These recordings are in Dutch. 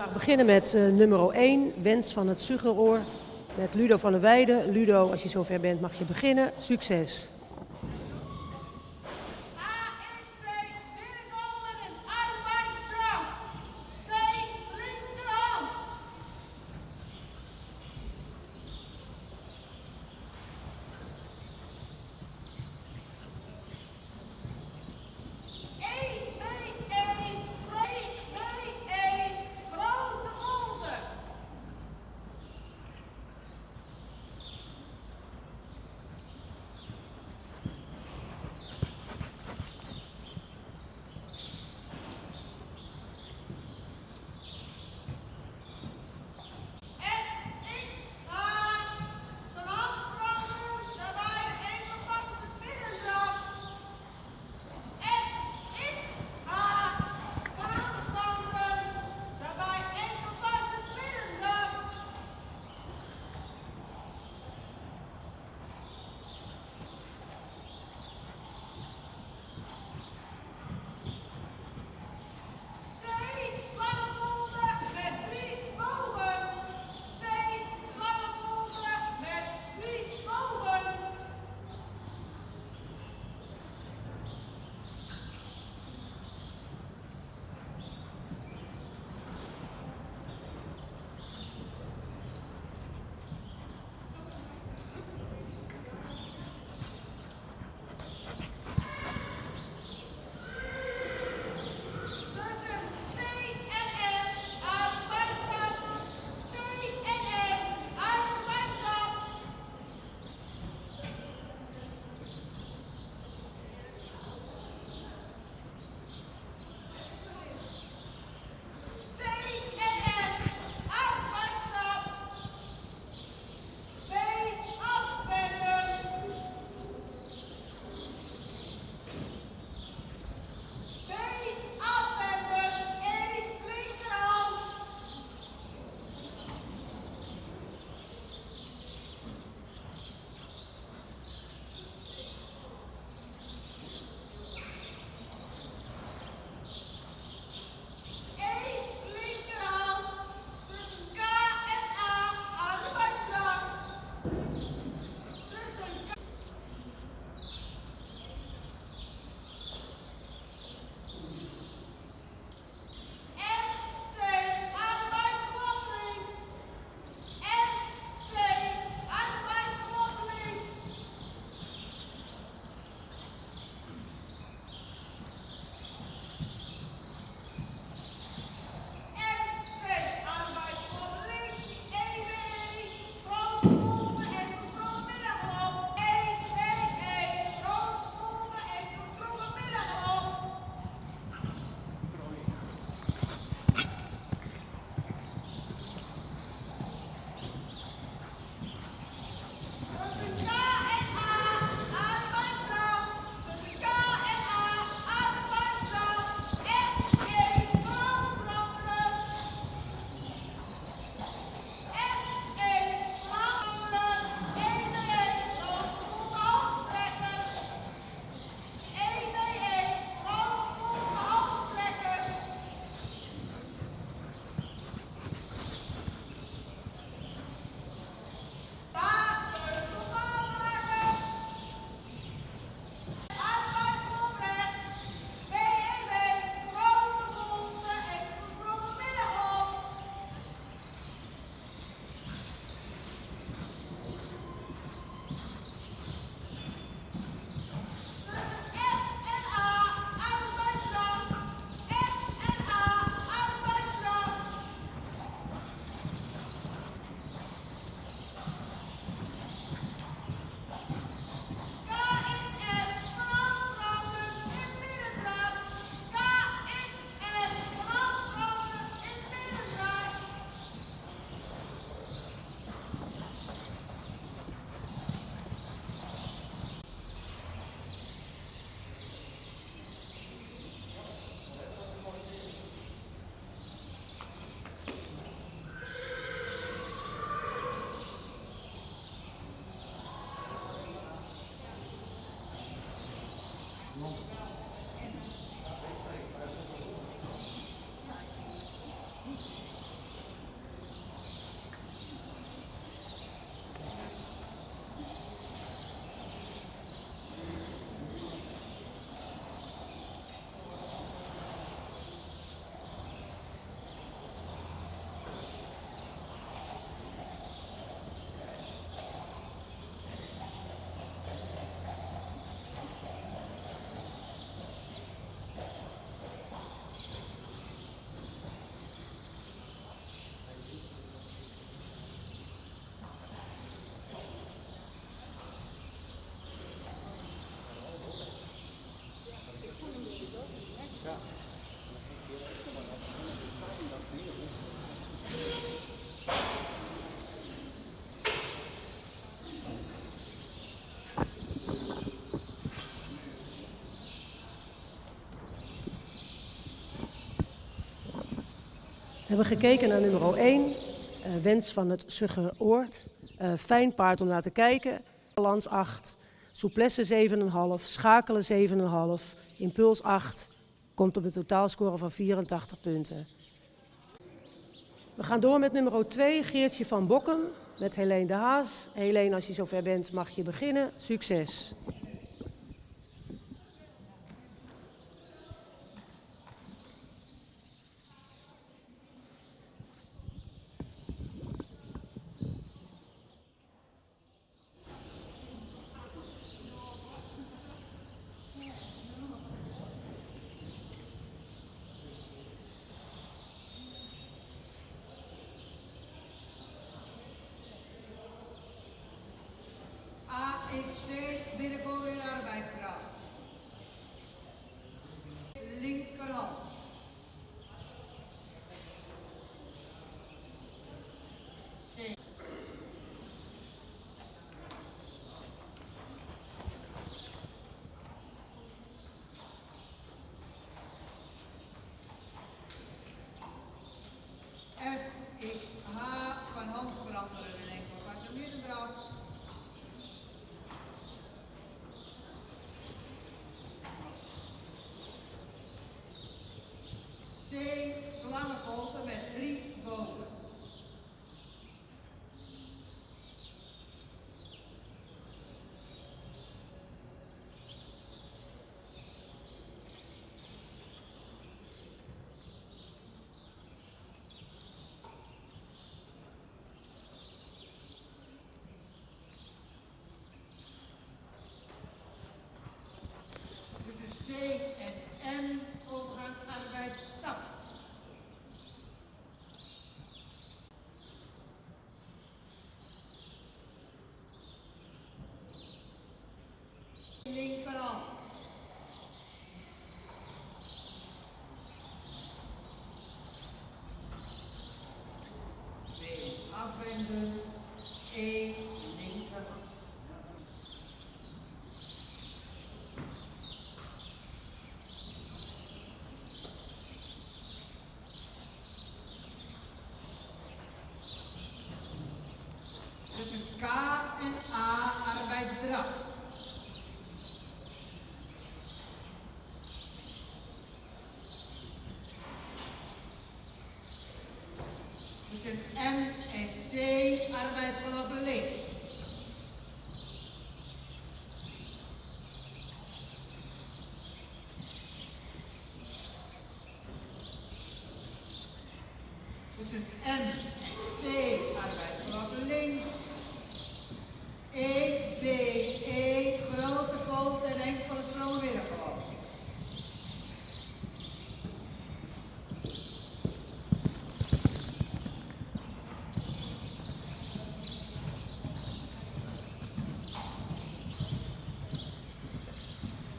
mag beginnen met nummer 1, Wens van het Suggeroord, met Ludo van der Weijden. Ludo, als je zover bent mag je beginnen. Succes! We hebben gekeken naar nummer 1, wens van het Suggeroord. Fijn paard om naar te kijken. Balans 8, souplesse 7,5, schakelen 7,5, impuls 8. Komt op een totaalscore van 84 punten. We gaan door met nummer 2, Geertje van Bokkum met Helene de Haas. Helene, als je zover bent mag je beginnen. Succes! AXC binnenkomen in arbeidsgraad. Linkerhand. C. FXH van hand veranderen in enkel. Maar ze midden eraf. C, slangenvolte met 3 bogen. Tussen C en M overgaan arbeidsstap. Linkerhand. B, afwenden. E, linkerhand. Tussen K en A arbeidsdraf. Tussen M en C arbeidsgelopen links. Tussen M en C arbeidsgelopen links. E, B, E, grote volt en enkele sprongen binnengelopen.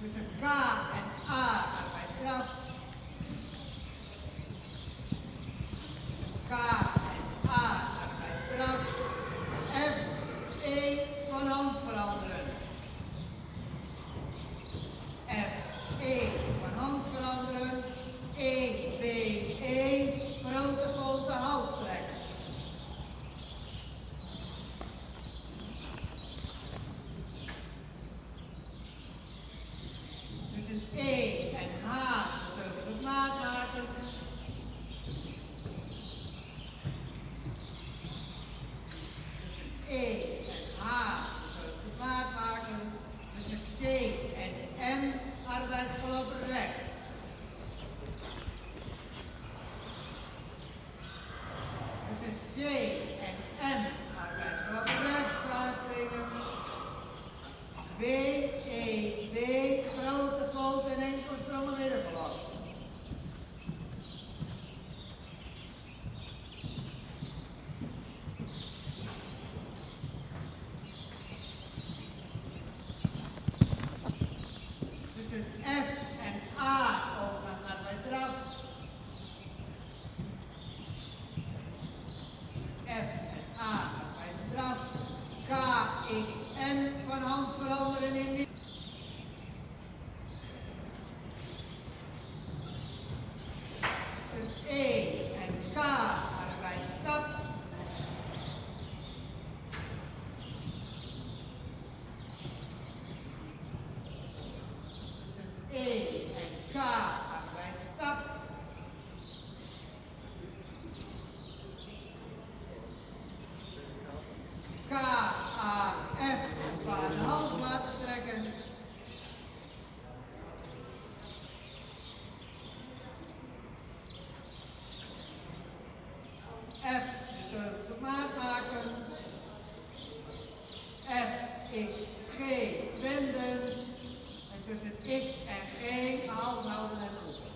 Tussen K en A arbeidsdraf. Tussen K en A arbeidsdraf. F, E van hand veranderen. F, E van hand veranderen. E, B, E, grote volte halsstrek. Tussen E en H teugels op maat maken. Tussen E en H teugels op maat maken. Tussen C en M arbeidsgelopen recht. Tussen C en M arbeidsgelopen recht aanspringen. B, E, B, grote volt en enkel sprongen middengelopen. Tussen F en A overgaan arbeidsdraf. F, tussen X en G, haal, houden en open.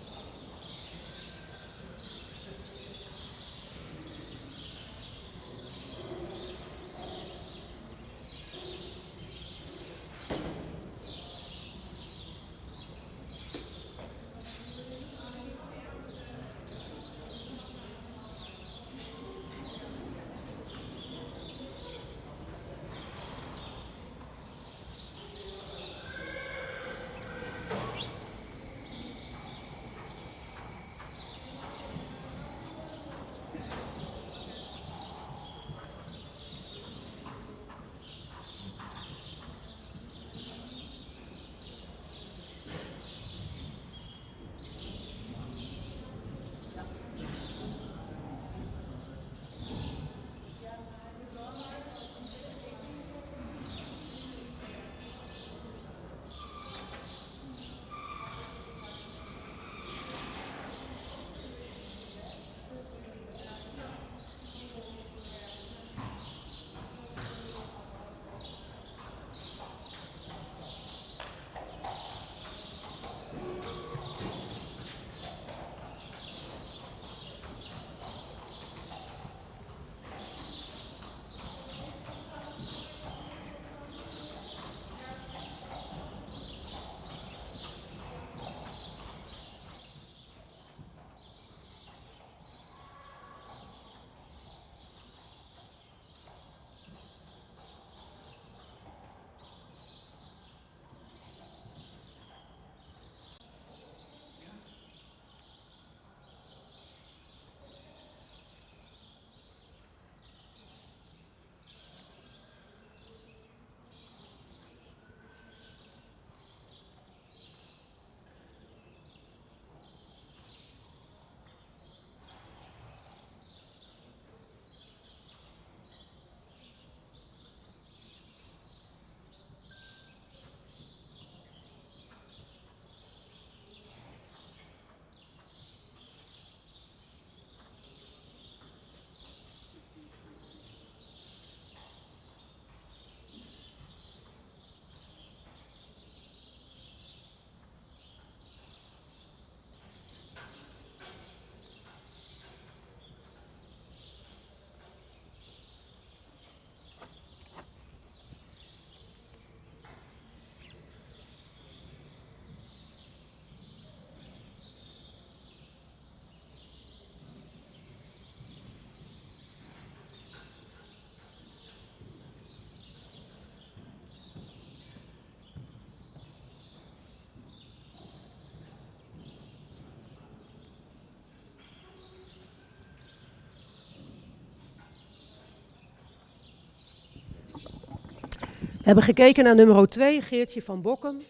We hebben gekeken naar nummer 2, Geertje van Bokkum.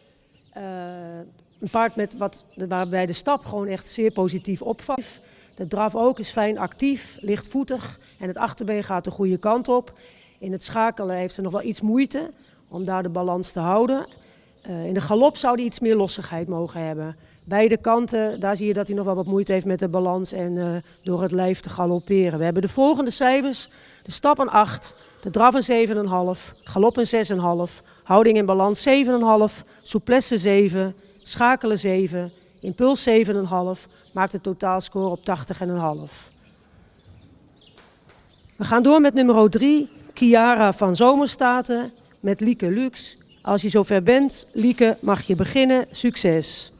Een paard waarbij de stap gewoon echt zeer positief opvalt. De draf ook is fijn actief, lichtvoetig en het achterbeen gaat de goede kant op. In het schakelen heeft ze nog wel iets moeite om daar de balans te houden. In de galop zou hij iets meer lossigheid mogen hebben. Beide kanten, daar zie je dat hij nog wel wat moeite heeft met de balans en door het lijf te galopperen. We hebben de volgende cijfers. De stap een 8, de draf een 7,5, galop een 6,5, houding en balans 7,5, souplesse 7, schakelen 7, impuls 7,5, maakt de totaalscore op 80,5. We gaan door met nummer 3, Chiara van Zomerstaten met Lieke Lux. Als je zover bent, Lieke, mag je beginnen. Succes!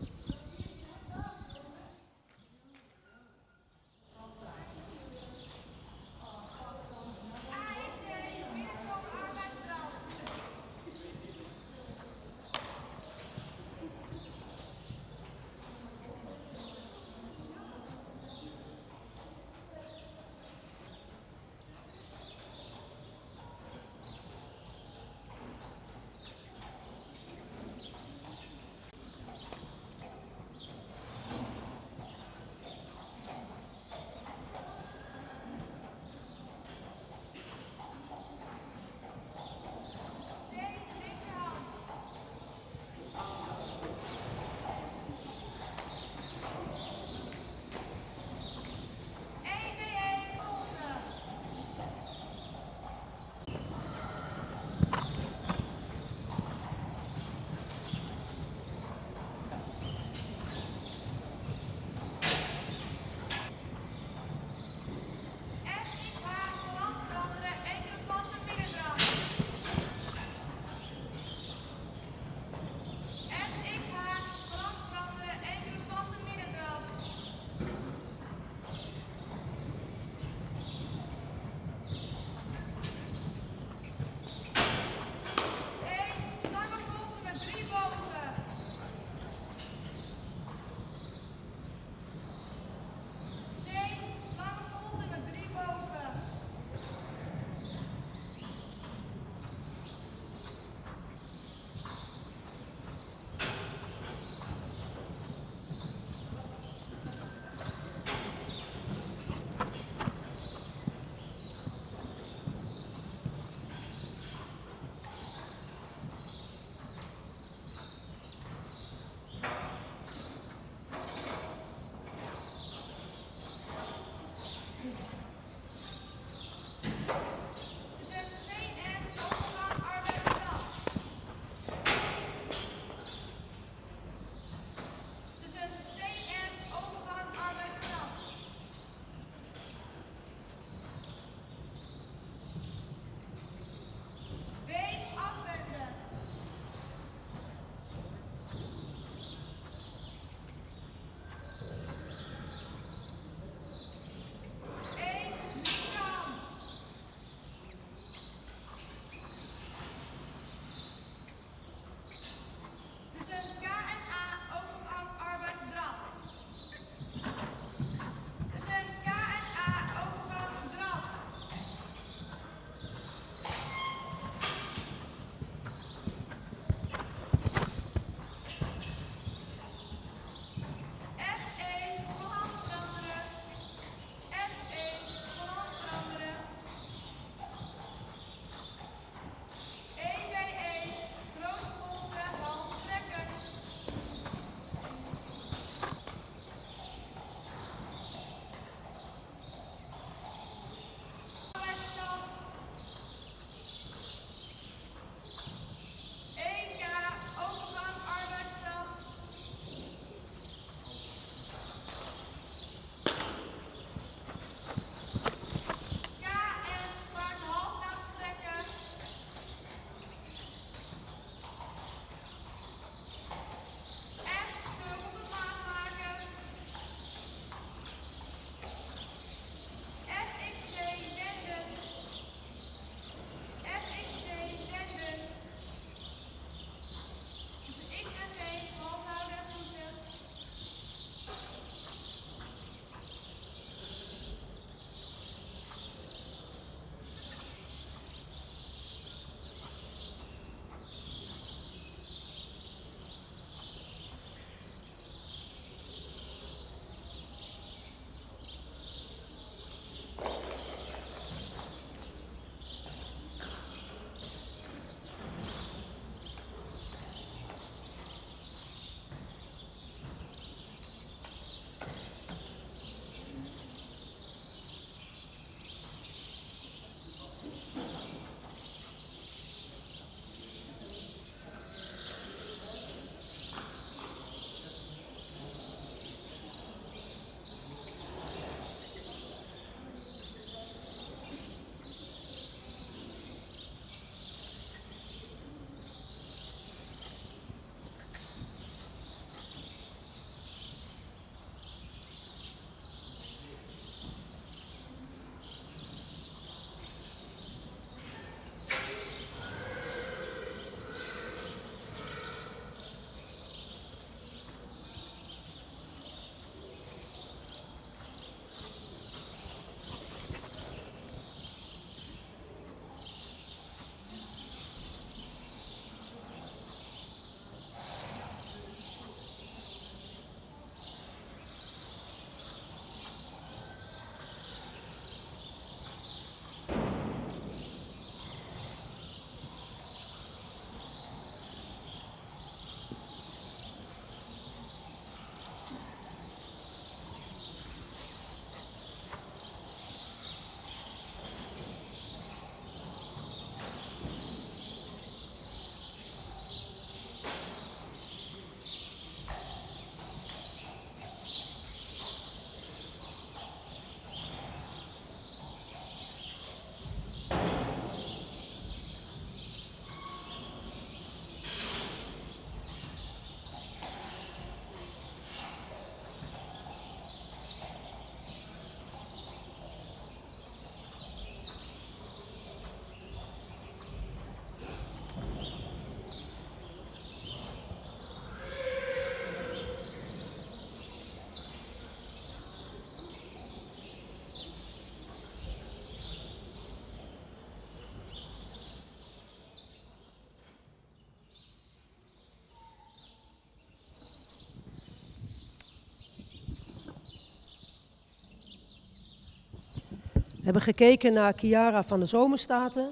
We hebben gekeken naar Chiara van de Zomerstaten.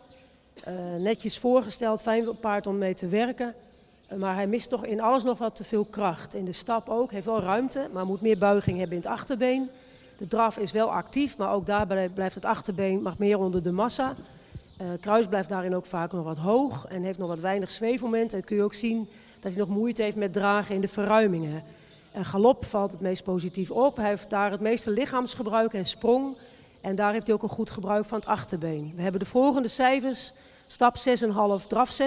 Netjes voorgesteld, fijn paard om mee te werken. Maar hij mist toch in alles nog wat te veel kracht. In de stap ook, heeft wel ruimte, maar moet meer buiging hebben in het achterbeen. De draf is wel actief, maar ook daarbij blijft het achterbeen mag meer onder de massa. Kruis blijft daarin ook vaak nog wat hoog en heeft nog wat weinig zweefmomenten. En kun je ook zien dat hij nog moeite heeft met dragen in de verruimingen. Galop valt het meest positief op. Hij heeft daar het meeste lichaamsgebruik en sprong. En daar heeft hij ook een goed gebruik van het achterbeen. We hebben de volgende cijfers. Stap 6,5, draf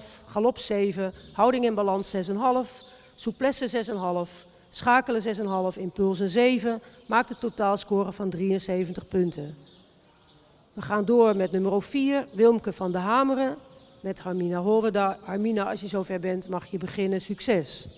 6,5, galop 7, houding en balans 6,5, souplesse 6,5, schakelen 6,5, impuls een 7. Maakt een totaalscore van 73 punten. We gaan door met nummer 4, Wilmke van de Hameren, met Harmina Horweda. Harmina, als je zover bent, mag je beginnen. Succes!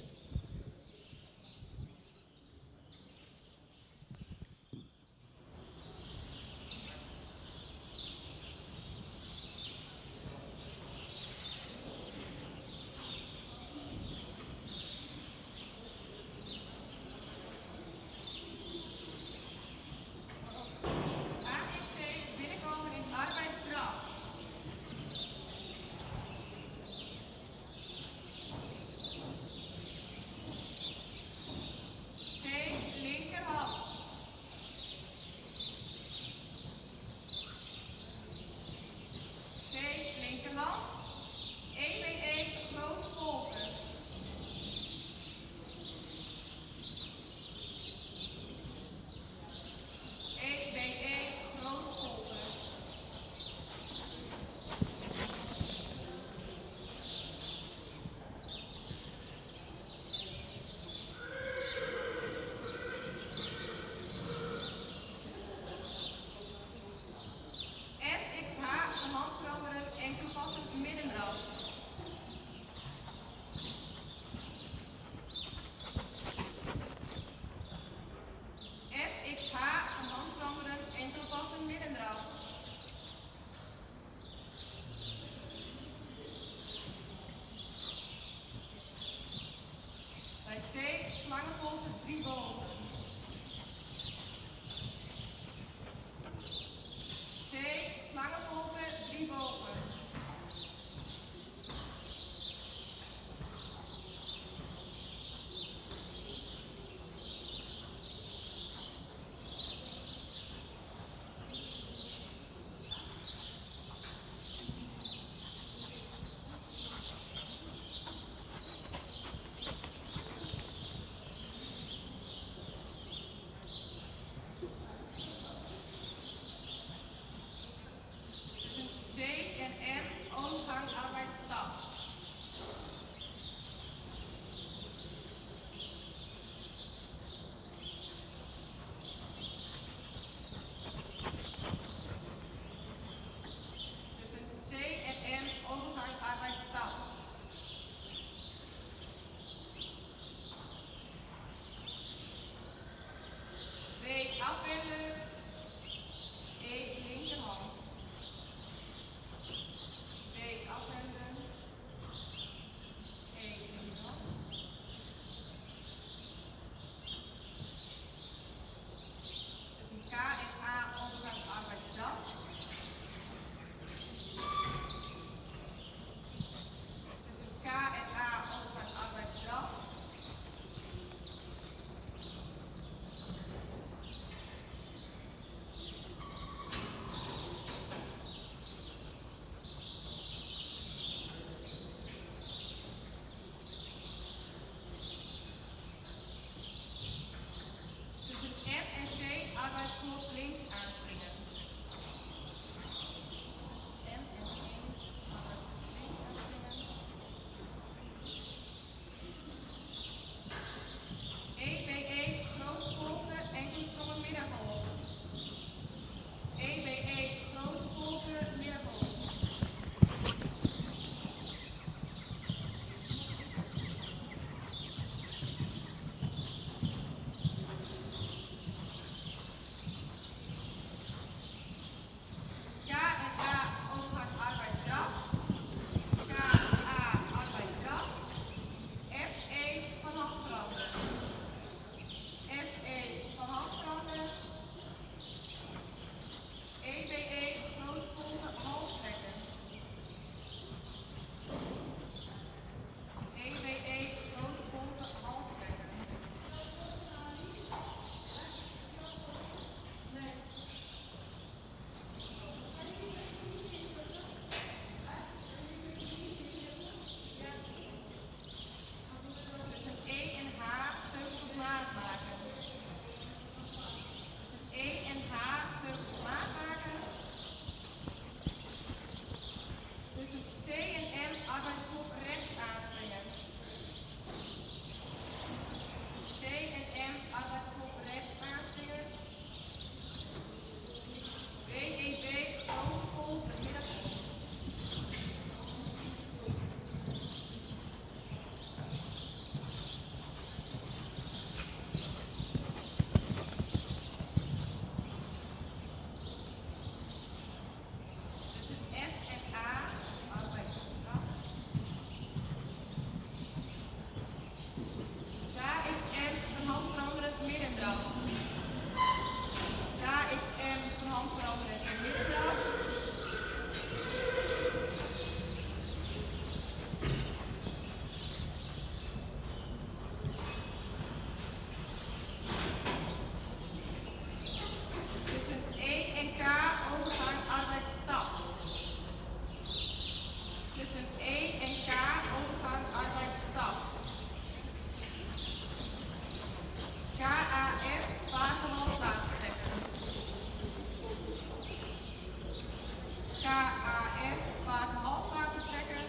KAF, paard en hals laten strekken.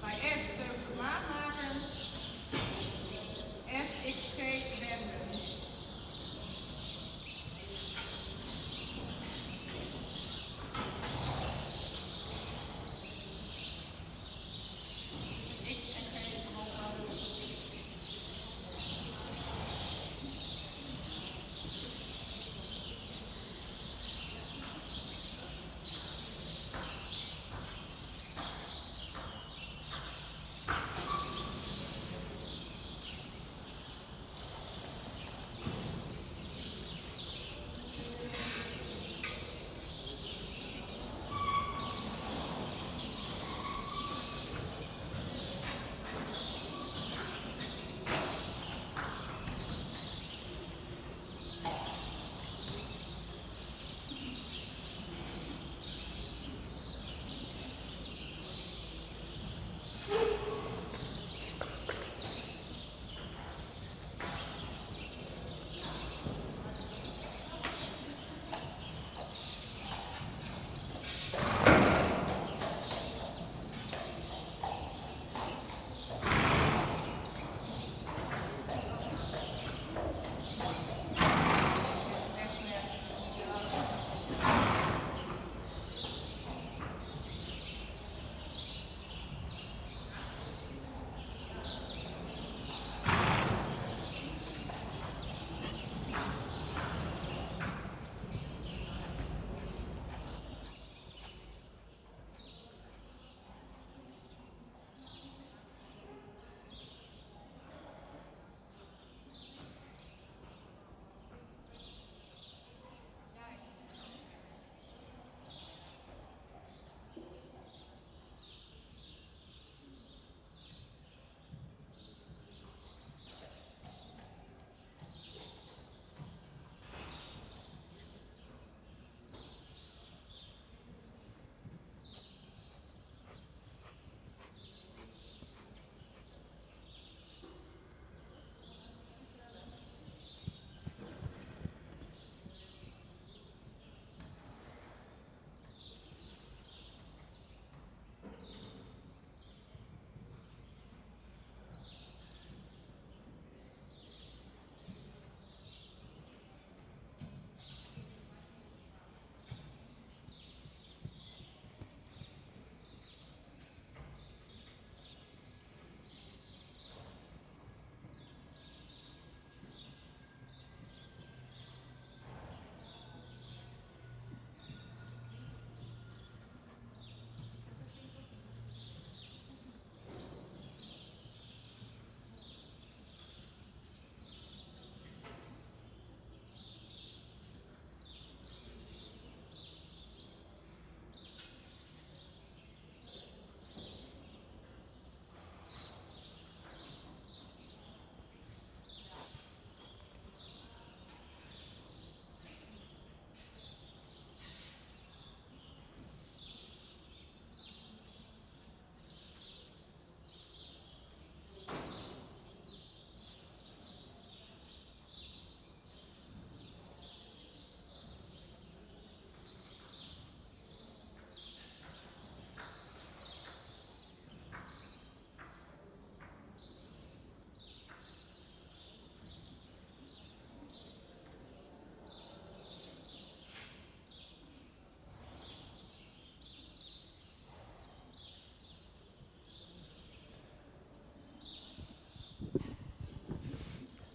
Bij F de teugels op maat maken. FXG wenden. X en G omhoog houden.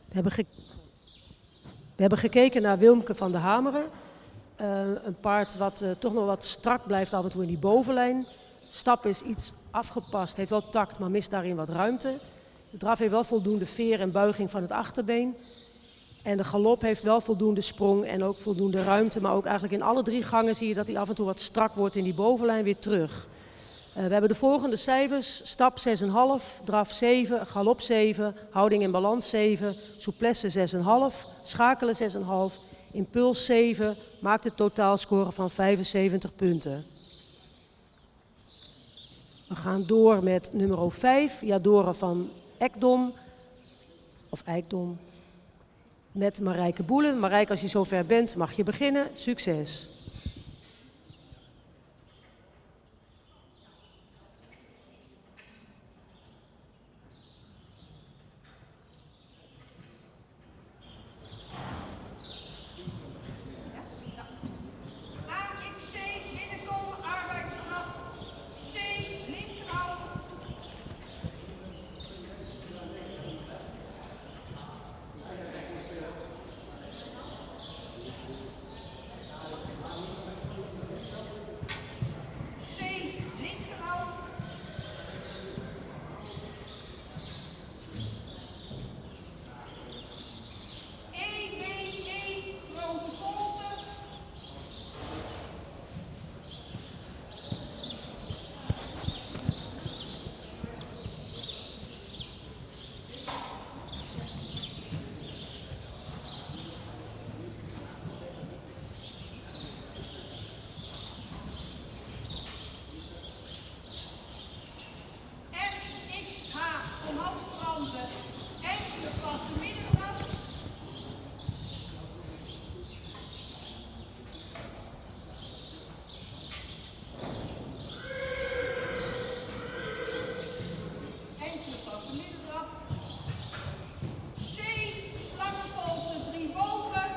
We hebben gekeken naar Wilmke van de Hameren. Een paard wat toch nog wat strak blijft af en toe in die bovenlijn. Stap is iets afgepast, heeft wel tact, maar mist daarin wat ruimte. De draf heeft wel voldoende veer en buiging van het achterbeen. En de galop heeft wel voldoende sprong en ook voldoende ruimte. Maar ook eigenlijk in alle 3 gangen zie je dat hij af en toe wat strak wordt in die bovenlijn weer terug. We hebben de volgende cijfers. Stap 6,5, draf 7, galop 7, houding en balans 7, souplesse 6,5, schakelen 6,5, impuls 7, maakt een totaalscore van 75 punten. We gaan door met nummer 5, Jadora van Eikdom. met Marijke Boelen. Marijke, als je zover bent, mag je beginnen. Succes! AXC binnenkomen arbeidskracht. C linkerhand. C linkerhand. EB1 grote volten. FXH omhoog veranderen. Enkele passen middentrap. Enkele passen middentrap. C slangenvolte 3 boven.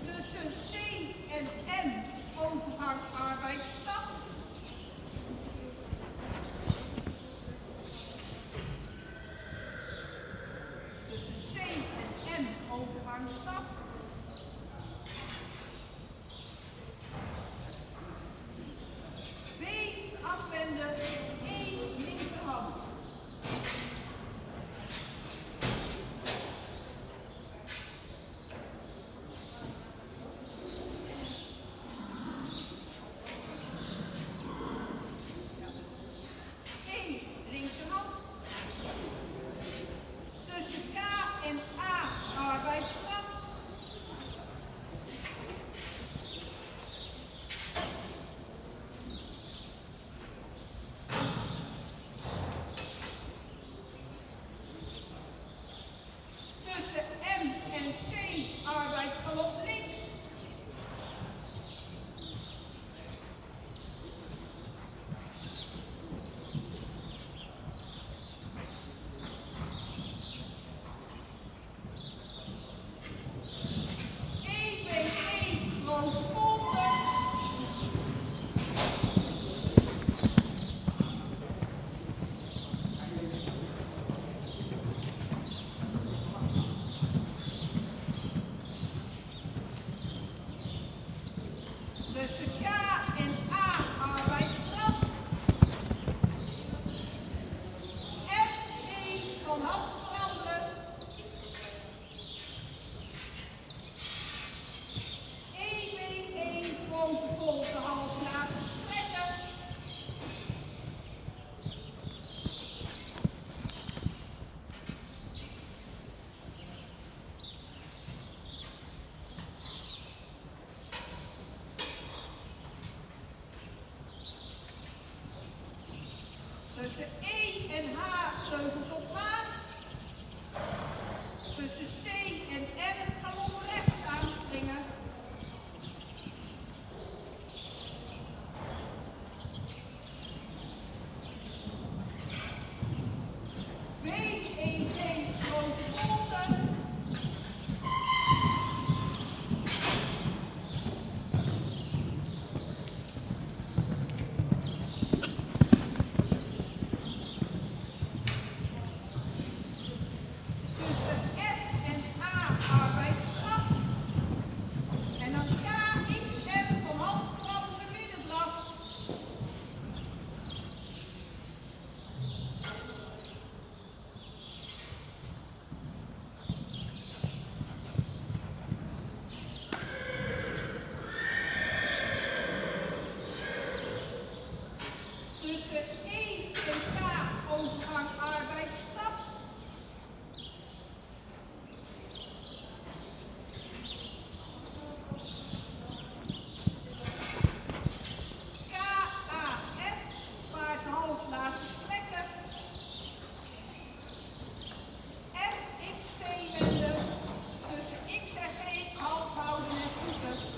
Tussen C en M overgang arbeidsstap. Tussen C en M overgangstap. B afwenden 1 linkerhand. E linkerhand. Tussen K en A arbeidsstraf. Tussen M en C arbeidsgalop links. EB1 grote volte. Tussen K en A arbeidsstraf. F1 van hand veranderen. EB1 grote volte hals laten strekken. Tussen E en H teugels op maat. Tussen C en M galop rechts aanspringen. BED grote volte. Tussen F en A arbeid en K, overgang arbeid, stap. KAF, paard hals laten strekken. FXV-wenden, tussen X en G, halt houden en voeten.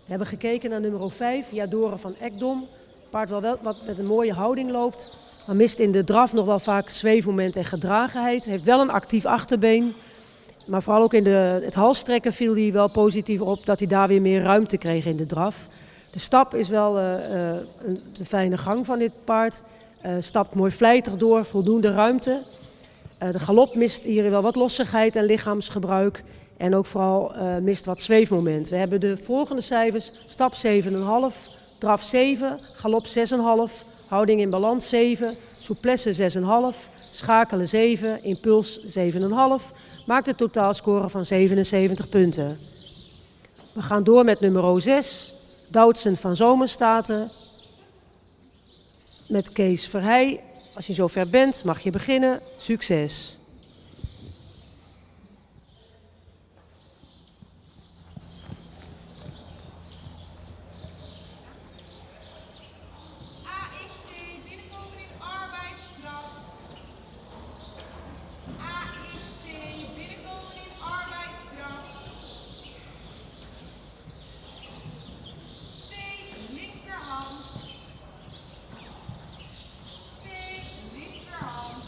We hebben gekeken naar nummer 5, Jadore van Ekdom. Paard wel wat met een mooie houding loopt, maar mist in de draf nog wel vaak zweefmoment en gedragenheid. Heeft wel een actief achterbeen, maar vooral ook in het halstrekken viel hij wel positief op dat hij daar weer meer ruimte kreeg in de draf. De stap is wel de fijne gang van dit paard. Stapt mooi vlijtig door, voldoende ruimte. De galop mist hier wel wat lossigheid en lichaamsgebruik. En ook vooral mist wat zweefmoment. We hebben de volgende cijfers. Stap 7,5, draf 7, galop 6,5, houding in balans 7, souplesse 6,5, schakelen 7, impuls 7,5. Maakt een totaalscore van 77 punten. We gaan door met nummer 6, Doutzen van Zomerstaten. Met Kees Verheij. Als je zover bent, mag je beginnen. Succes! AXC, binnenkomen in arbeidskracht. AXC, binnenkomen in arbeidskracht. C, linkerhand. C, linkerhand.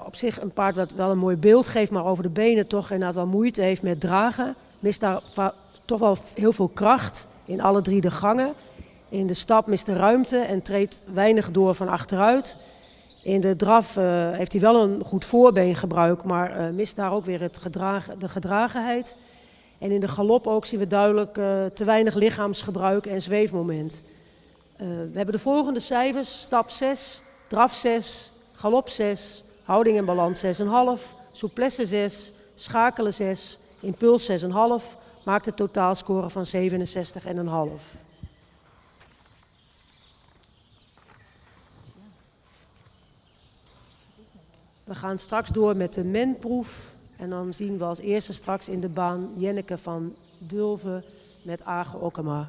Op zich een paard wat wel een mooi beeld geeft, maar over de benen toch inderdaad wel moeite heeft met dragen. Mist daar toch wel heel veel kracht in alle 3 de gangen. In de stap mist de ruimte en treedt weinig door van achteruit. In de draf heeft hij wel een goed voorbeengebruik, maar mist daar ook weer de gedragenheid. En in de galop ook zien we duidelijk te weinig lichaamsgebruik en zweefmoment. We hebben de volgende cijfers: stap 6, draf 6, galop 6, houding en balans 6,5, souplesse 6, schakelen 6, impuls 6,5, maakt een totaalscore van 67,5. We gaan straks door met de menproef. En dan zien we als eerste straks in de baan Jenneke van Dulven met Age Okkema.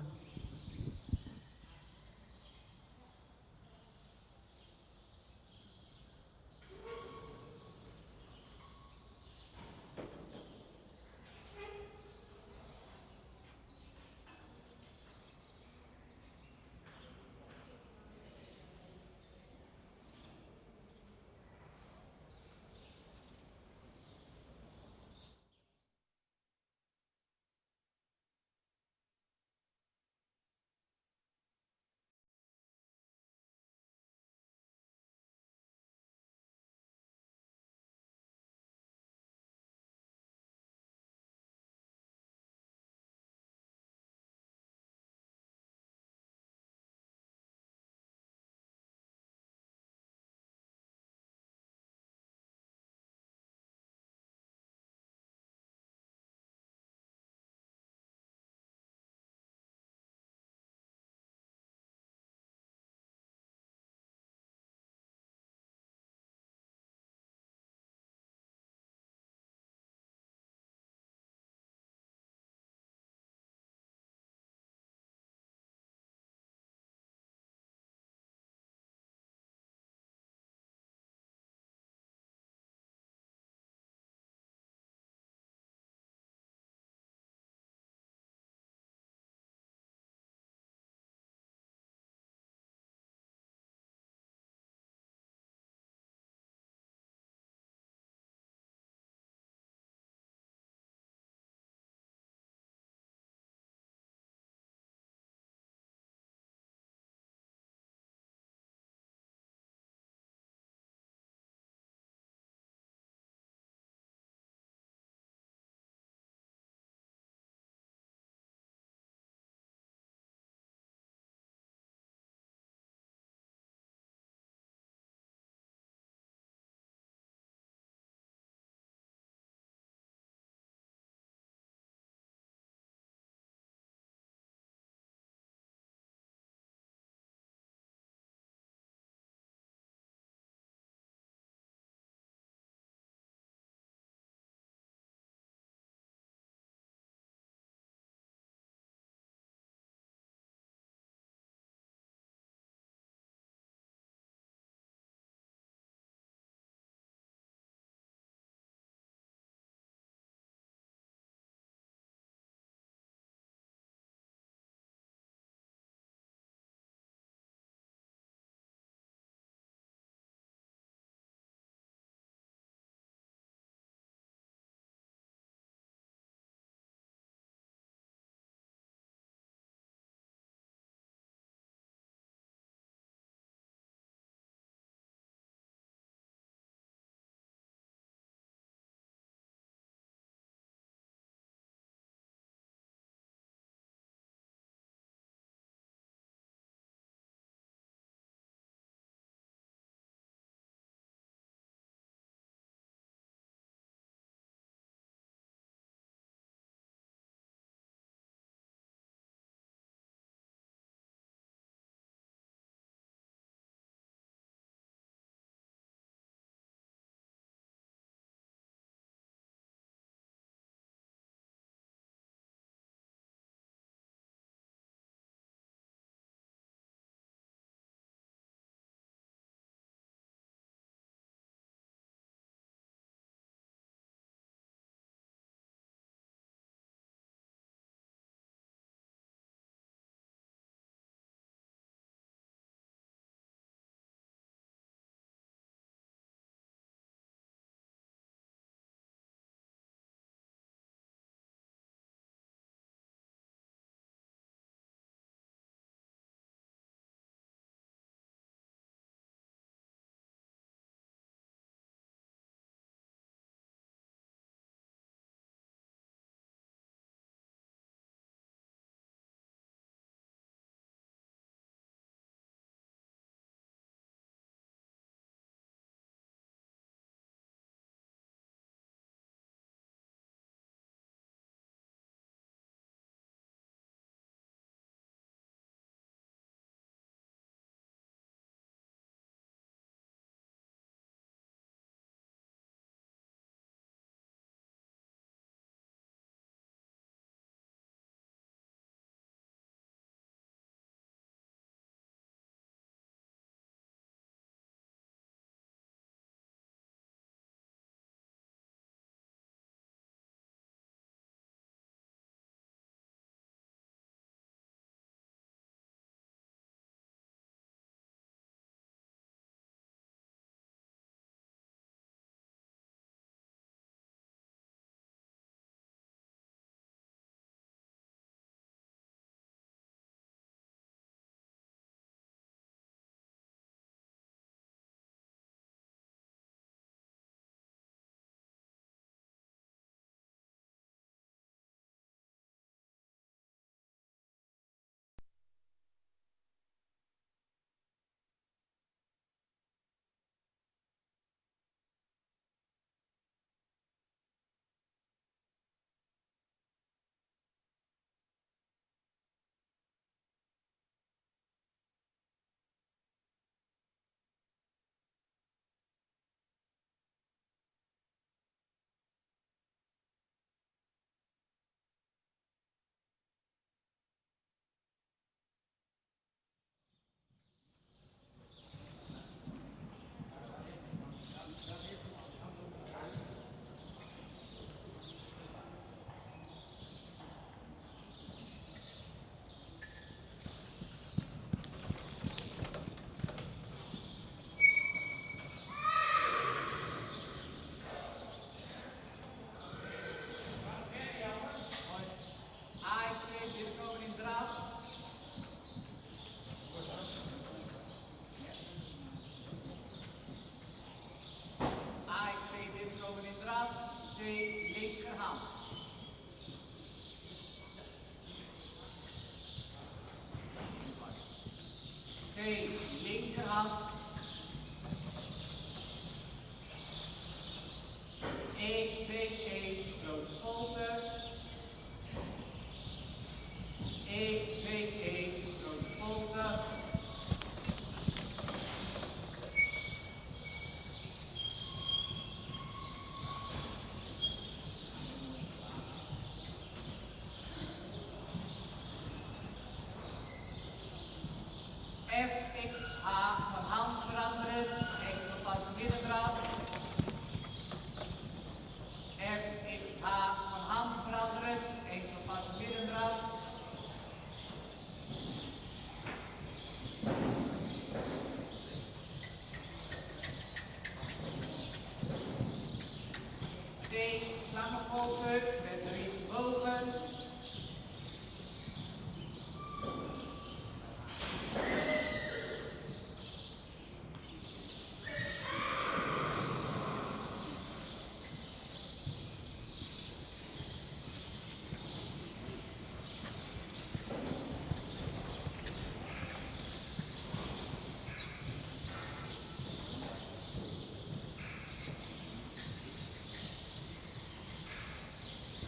C. Slangenpoten met 3 bogen.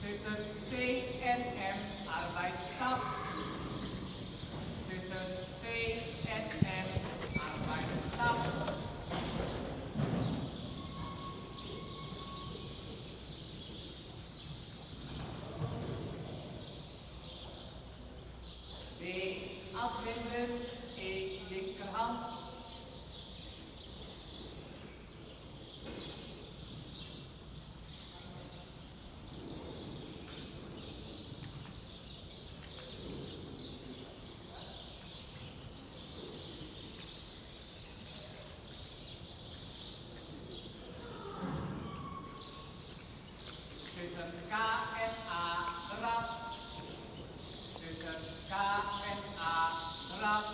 Tussen C en M arbeidsstap. Tussen C en M arbeidsstap. B. Afwenden. E. Linkerhand. Tussen K en A draf. Tussen K en A draf.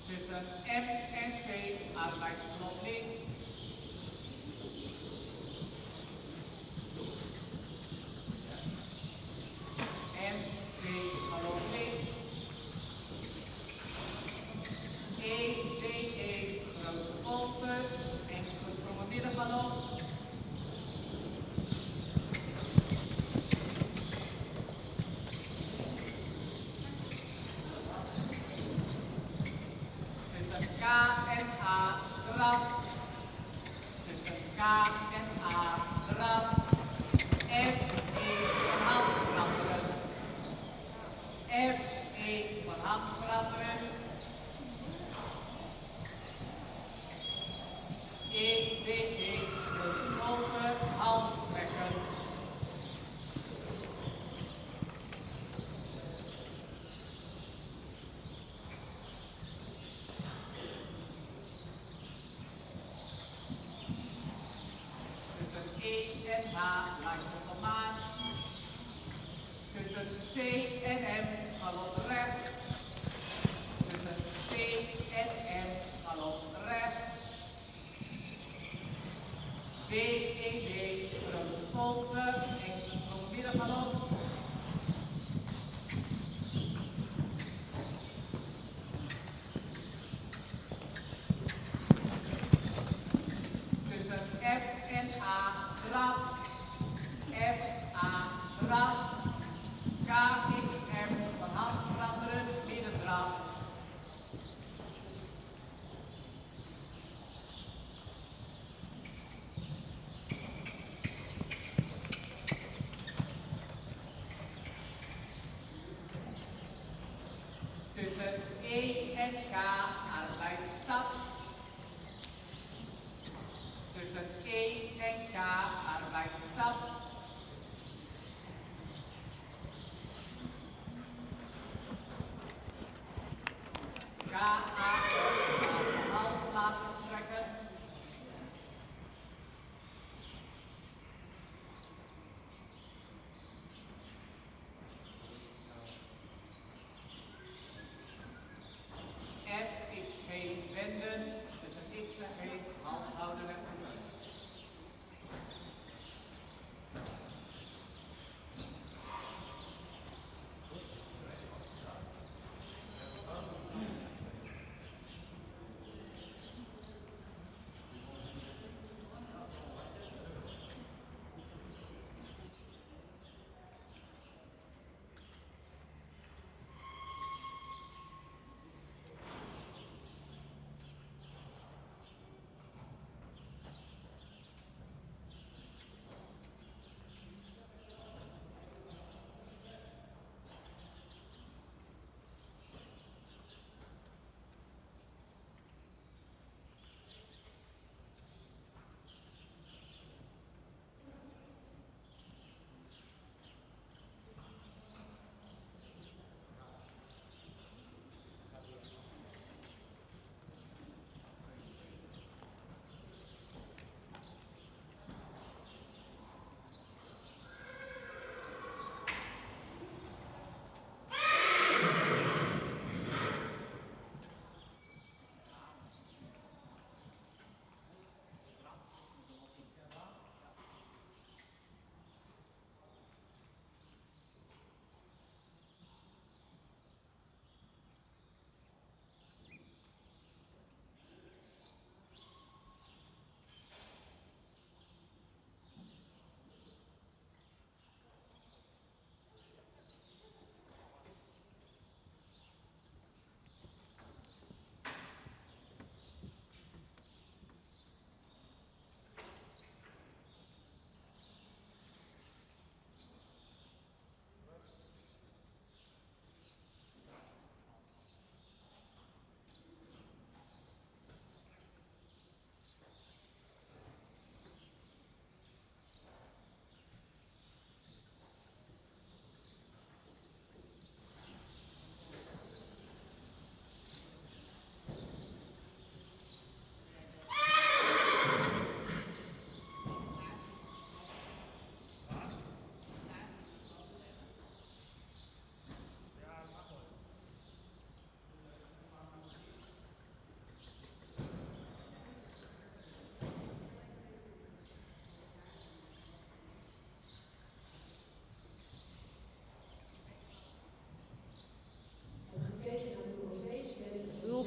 Tussen M en C arbeidsblok links. M, C, galop links. E, D, E, grote volten en gesprongen middengalop. Tussen K en A draf. Tussen K en A draf. F, E, van hand veranderen. F, E, van hand veranderen. E, D, E, grote volten, hals trekken. Tussen E en H langs de maan. Tussen C en M galop rechts. Tussen C en M galop rechts. B, E, D, grote volten en gesprongen middengalop. Tussen F en A draf. F, A draf. K, X, M van hand veranderen, middendraf. Tussen E en K arbeidsstap. Tussen E en K arbeidsstap. K, A, de hals laten strekken. F, X, G, wenden. Tussen X en G, hand houden en verleunen.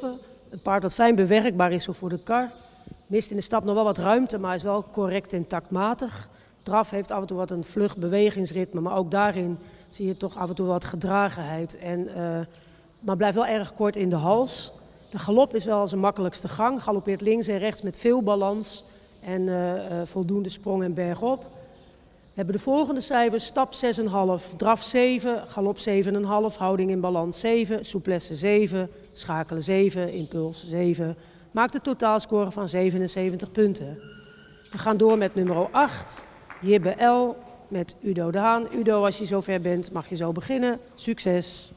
Zilver. Een paard dat fijn bewerkbaar is voor de kar. Mist in de stap nog wel wat ruimte, maar is wel correct en taktmatig. Draf heeft af en toe wat een vlug bewegingsritme, maar ook daarin zie je toch af en toe wat gedragenheid. Maar blijft wel erg kort in de hals. De galop is wel zijn makkelijkste gang. Galoppeert links en rechts met veel balans en voldoende sprong en berg op. We hebben de volgende cijfers: stap 6,5, draf 7, galop 7,5, houding in balans 7, souplesse 7, schakelen 7, impuls 7. Maakt een totaalscore van 77 punten. We gaan door met nummer 8, Jibbe L. met Udo de Haan. Udo, als je zover bent, mag je zo beginnen. Succes!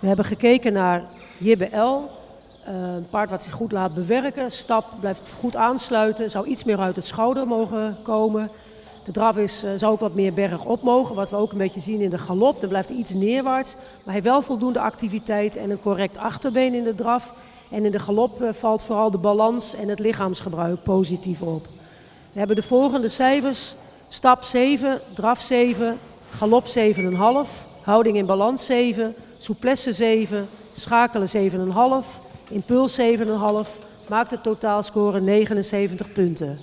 We hebben gekeken naar Jibbe L. Een paard wat zich goed laat bewerken. Stap blijft goed aansluiten. Zou iets meer uit het schouder mogen komen. De draf zou ook wat meer bergop mogen. Wat we ook een beetje zien in de galop. Dan blijft hij iets neerwaarts. Maar hij heeft wel voldoende activiteit en een correct achterbeen in de draf. En in de galop valt vooral de balans en het lichaamsgebruik positief op. We hebben de volgende cijfers. Stap 7, draf 7, galop 7,5. Houding in balans 7, souplesse 7, schakelen 7,5, impuls 7,5, maakt de totaalscore 79 punten.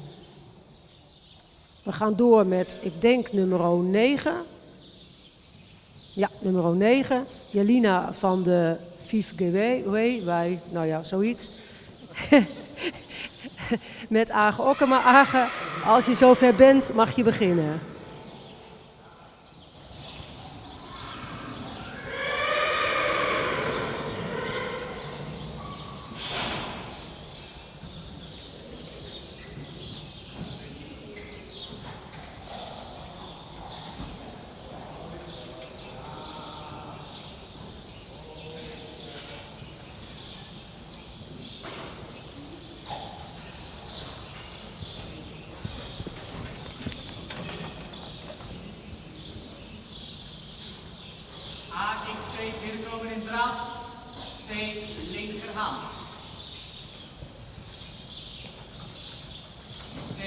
We gaan door met, ik denk, nummer 9. Ja, nummer 9. Jelina van de Vivgeway, nou ja, zoiets. Met Age Okkema. Age, als je zover bent, mag je beginnen. AXC binnenkomen in draf. C linkerhand. C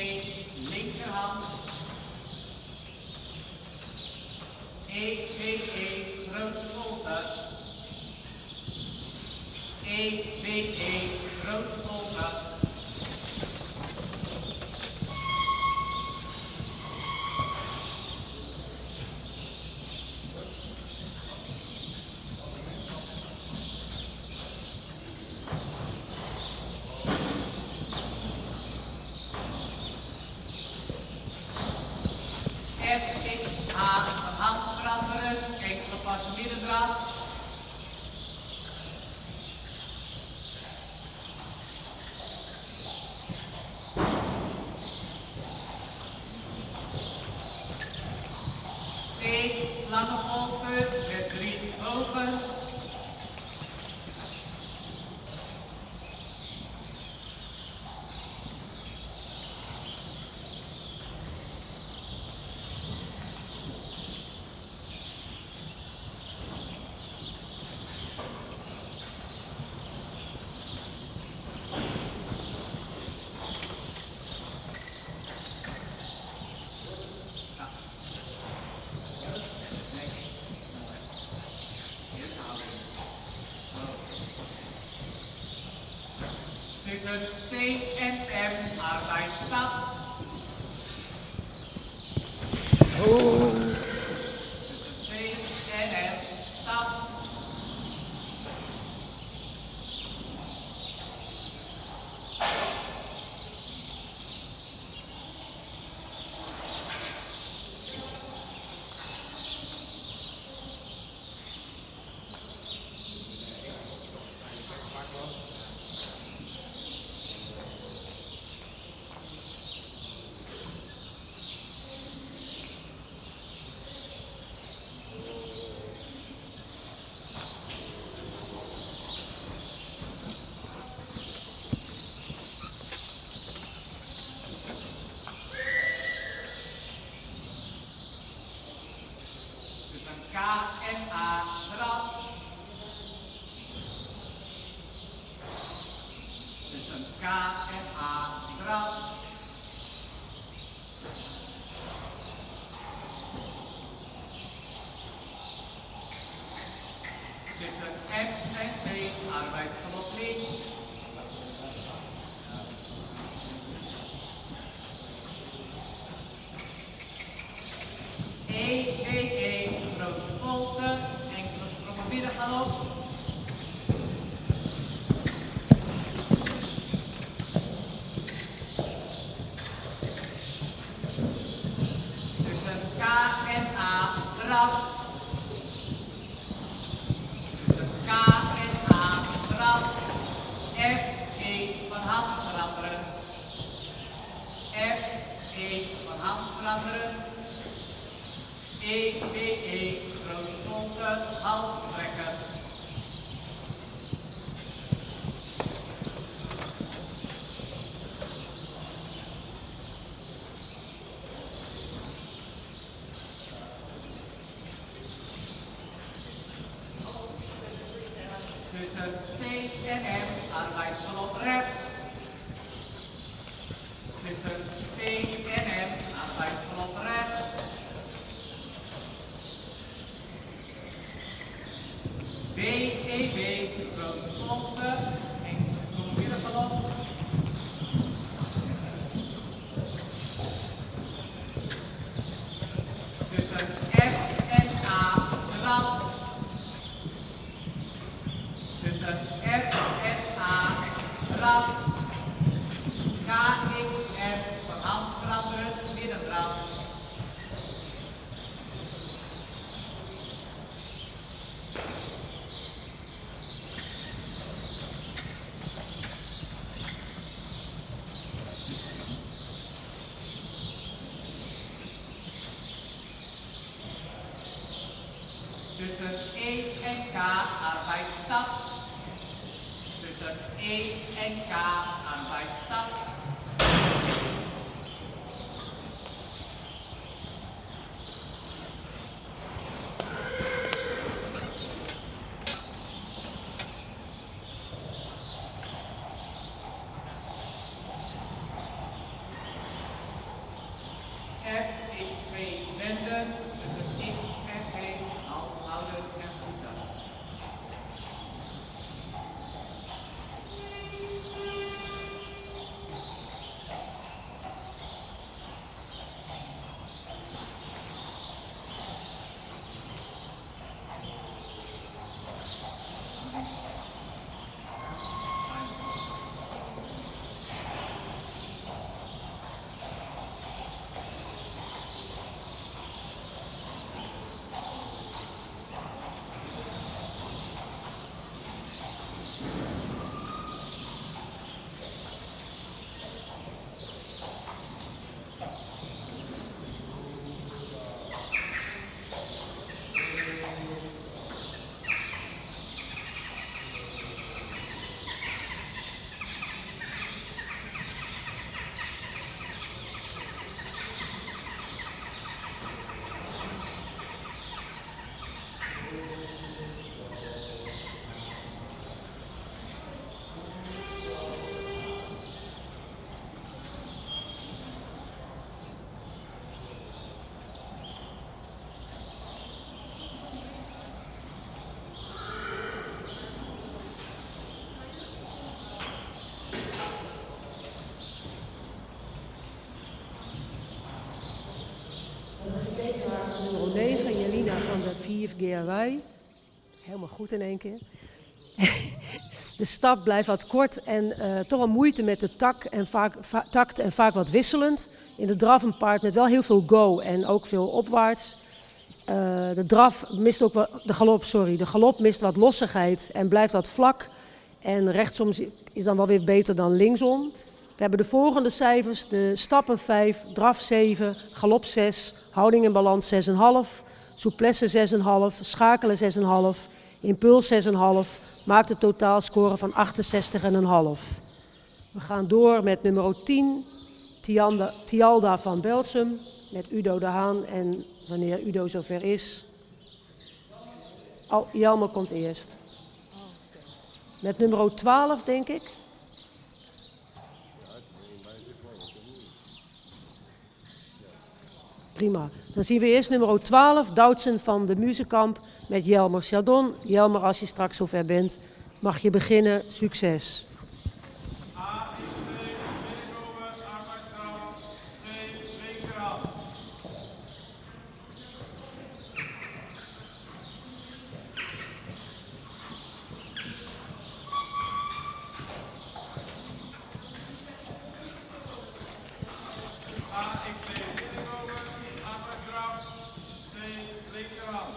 linkerhand. EBE grote volte. EBE grote volte. FXH van hand veranderen, enkele passen middendraad. C slangenvolte met 3 ogen. Tussen C en M arbeidsstap. Tussen C en M stap. K en A draf. Tussen K en A draf. Tussen M en C arbeidsgalop links. EBE grote volte, enkele sprongen middengalop. Tussen K en A draf. Tussen K en A draf. F, E van hand veranderen. F, E van hand veranderen. EBE grote volte, hals trekken. Tussen C en M, arbeidsgalop rechts. Tussen C en M, arbeidsgalop rechts. B, E, B, grote klopte, en groen middengalop. Tussen F en A, draf. Tussen F en A, draf. K, X, F, van hand veranderen, middendraf. Tussen E en K, arbeidsstap. Tussen E en K, arbeidsstap. F, X2 wenden. Tussen X en G, houden en voeten. Nummer 9, Jelina van de 4 GRY. Helemaal goed in één keer. De stap blijft wat kort en toch een moeite met de takt en vaak wat wisselend. In de draf een paard met wel heel veel go en ook veel opwaarts. De galop mist wat lossigheid en blijft wat vlak. En rechtsom is dan wel weer beter dan linksom. We hebben de volgende cijfers: de stappen 5, draf 7, galop 6, houding en balans 6,5, souplesse 6,5, schakelen 6,5, impuls 6,5, maakt een totaalscore van 68,5. We gaan door met nummer 10, Tialda van Belsum, met Udo de Haan en wanneer Udo zover is. Jelmer komt eerst. Met nummer 12, denk ik. Prima. Dan zien we eerst nummer 12, Doutsen van de Muzekamp met Jelmer Chardon. Jelmer, als je straks zover bent, mag je beginnen. Succes. A, X, binnenkomen, arbeidsstraf, C, linkerhand. A, X, binnenkomen, arbeidsstraf, C, linkerhand.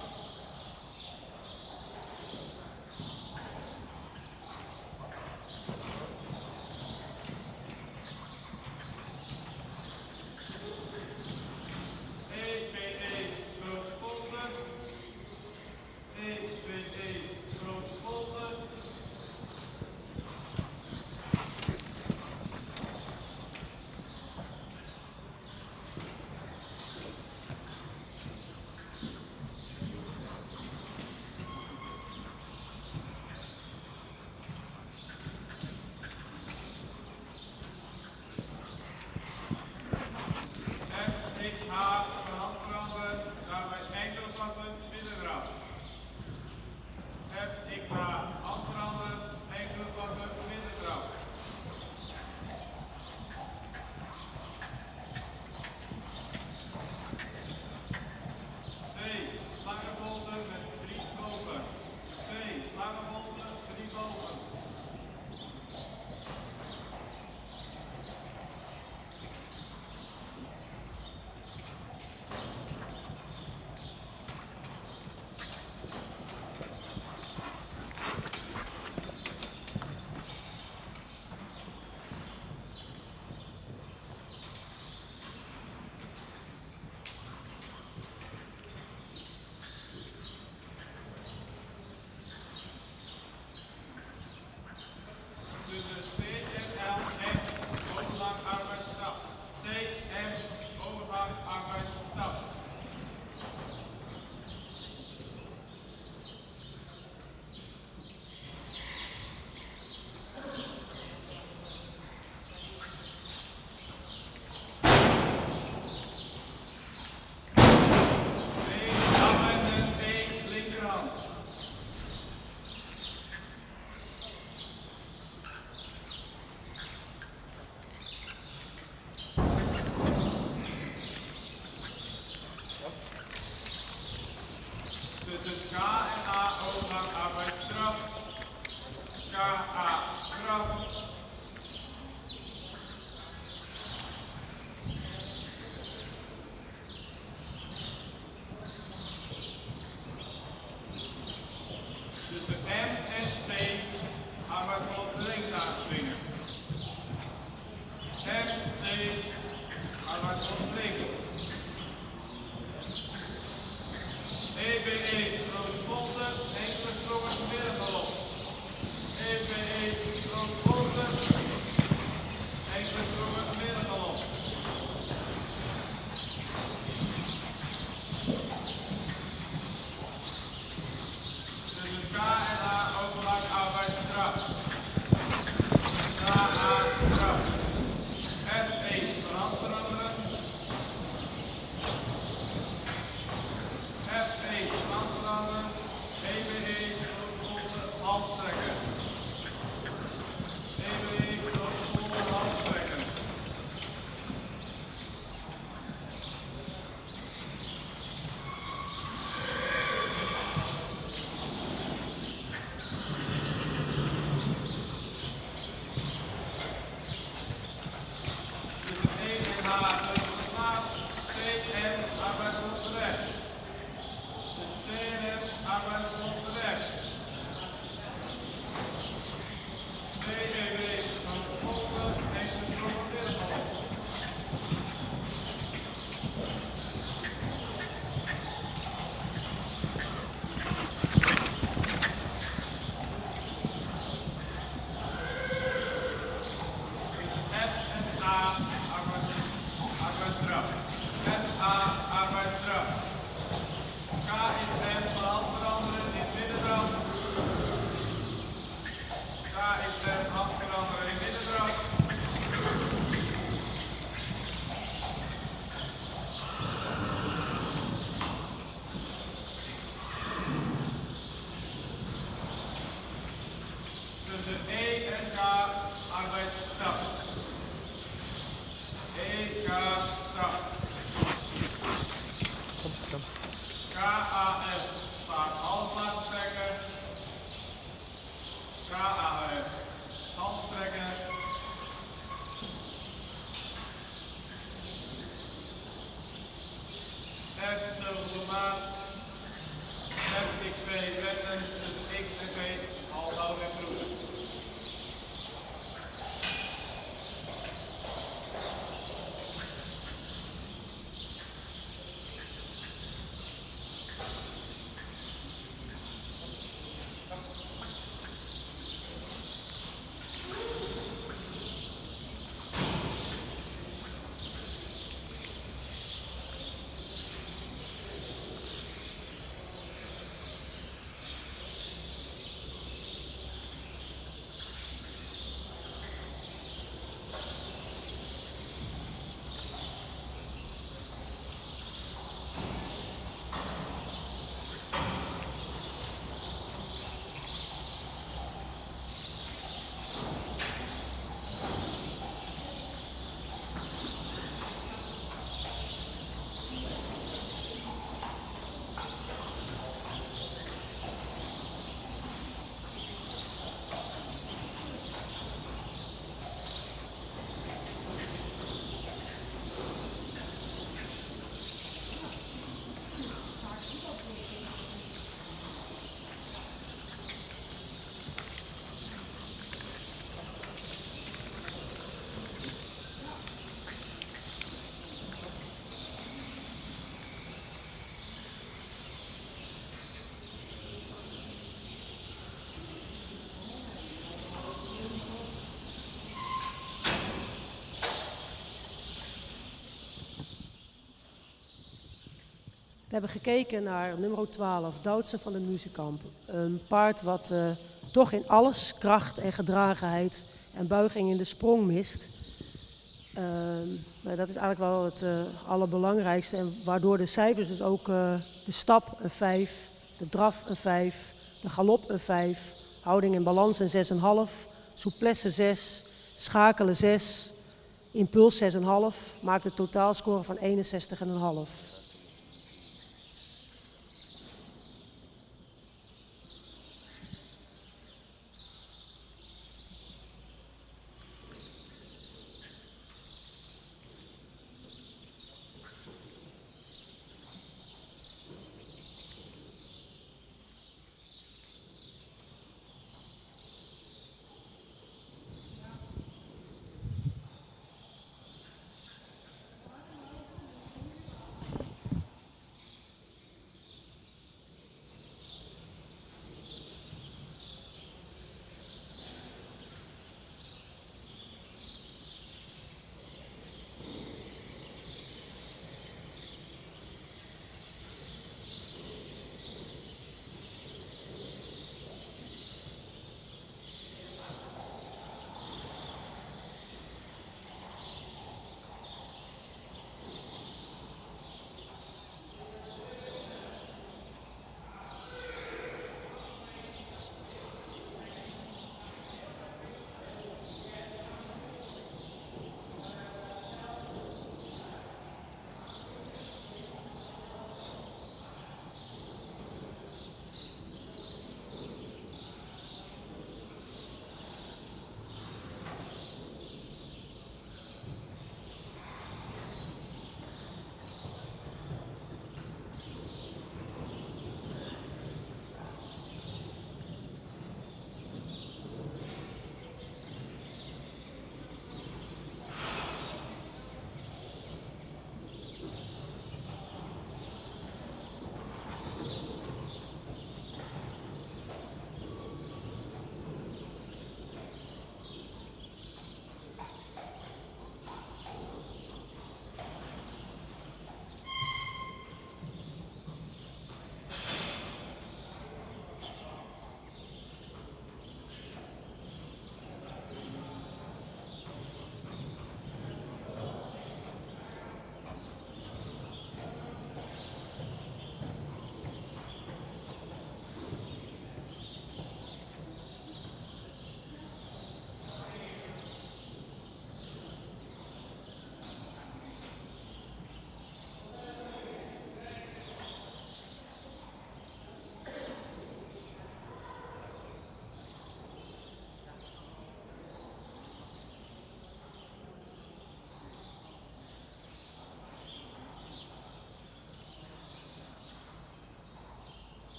KA Graf. Tussen M en C arbeidsgrond links aanspringen. M, C, arbeidsgrond links. EBE, Roosvolten, enkele sprongen middengalop. EBE, Roosvolten, enkele sprongen middengalop. Tussen K en H overlaag arbeidsdraf. KA draf. F1 van hand veranderen. F1 van hand veranderen. EBE roodvolten halstrekken. EBE roodvolten halstrekken. Tussen E en H de maat, C en arbeidsgrond rechts. Tussen C en M arbeidsgrond rechts. CEW van de volgende enkele sprongen middengalop. F en A arbeidsdraf. FA arbeidsdraf. K is M van hand veranderen in middendraf. K is M hand veranderen in middendraf. Tussen E en K arbeidsstap. EK stap. KAF paard hals laten strekken. KAF hals strekken. F dubbele maat. FXV wetten tussen X en V hals houden en groeien. We hebben gekeken naar nummer 12, Doutzen van de Muzekamp. Een paard wat toch in alles kracht en gedragenheid en buiging in de sprong mist. Maar dat is eigenlijk wel het allerbelangrijkste. En waardoor de cijfers dus ook de stap een 5, de draf een 5, de galop een 5, houding en balans een 6,5, souplesse 6, schakelen 6, impuls 6,5, maakt een totaalscore van 61,5.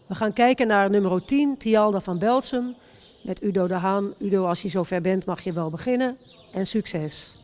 We gaan kijken naar nummer 10, Tialda van Belsum, met Udo de Haan. Udo, als je zover bent, mag je wel beginnen. En succes.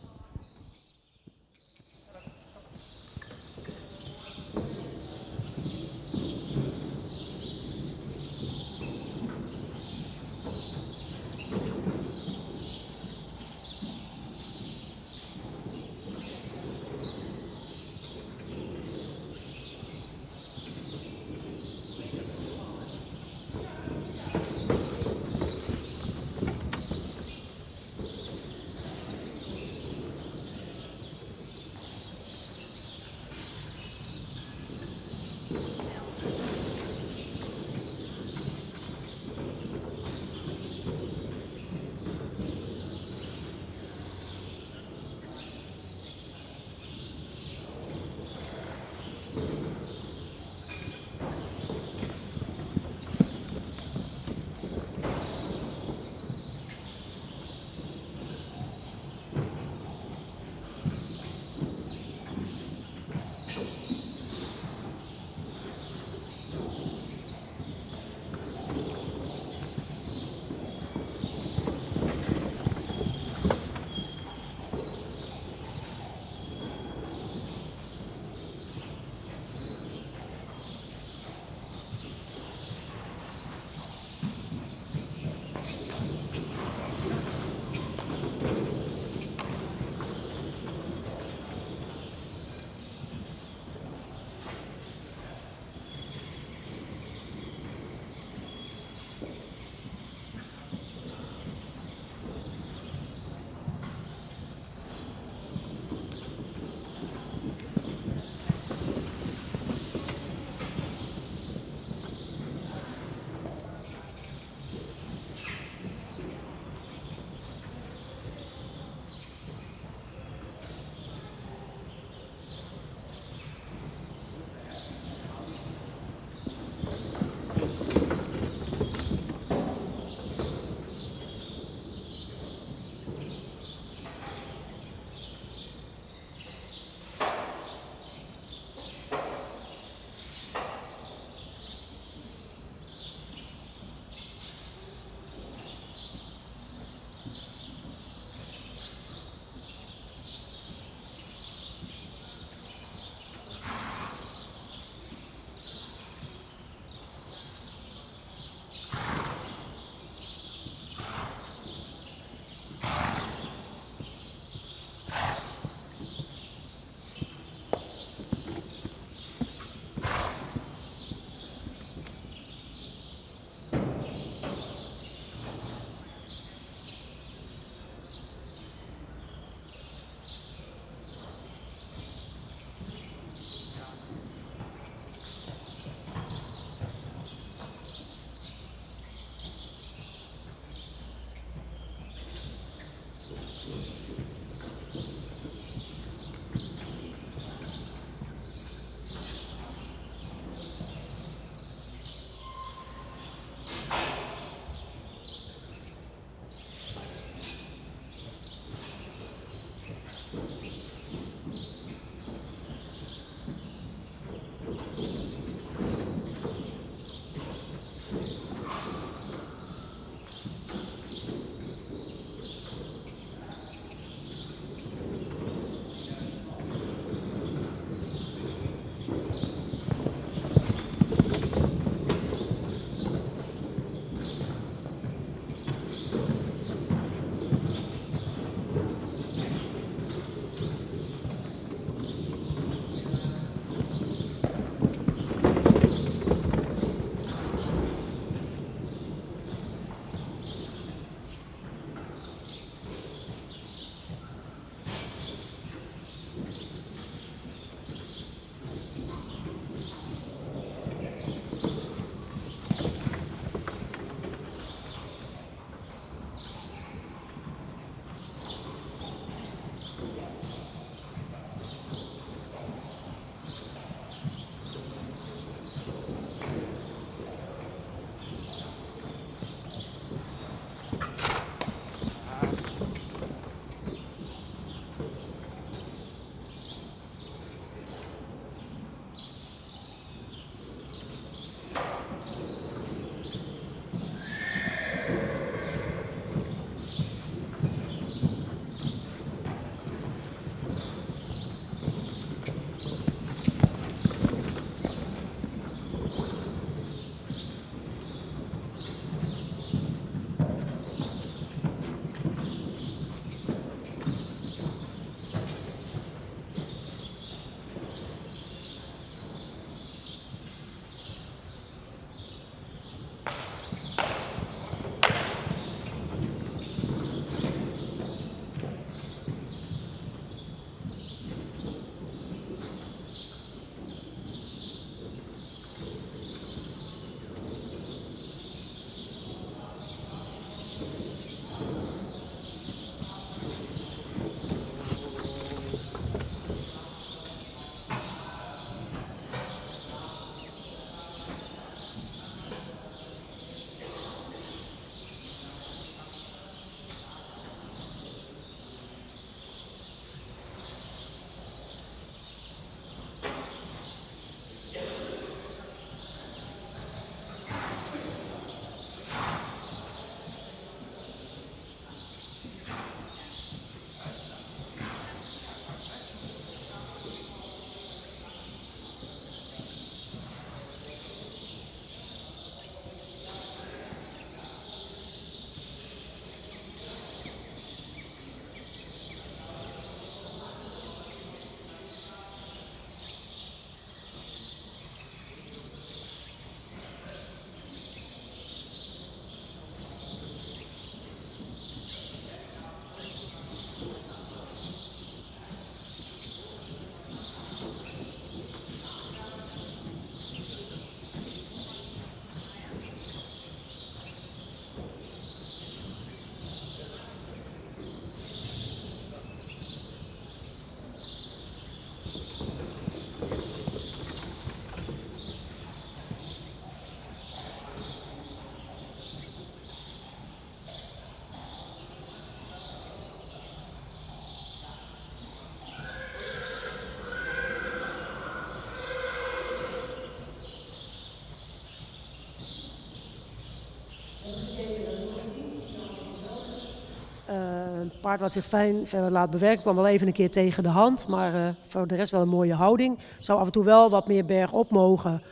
paard wat zich fijn verder laat bewerken. Kwam wel even een keer tegen de hand, maar voor de rest wel een mooie houding. Zou af en toe wel wat meer bergop mogen.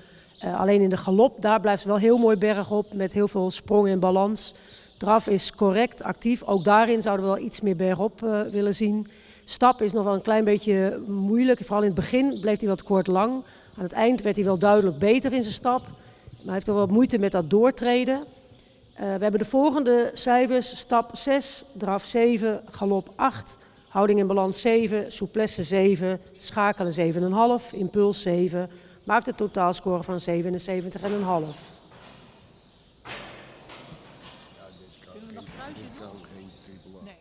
Alleen in de galop, daar blijft ze wel heel mooi bergop met heel veel sprong en balans. Draf is correct, actief. Ook daarin zouden we wel iets meer bergop willen zien. Stap is nog wel een klein beetje moeilijk. Vooral in het begin bleef hij wat kort lang. Aan het eind werd hij wel duidelijk beter in zijn stap. Maar hij heeft toch wel wat moeite met dat doortreden. We hebben de volgende cijfers. Stap 6, draf 7, galop 8, houding en balans 7, souplesse 7, schakelen 7,5, impuls 7. Maakt een totaalscore van 77,5. Kunnen we nog kruisje doen? Nee.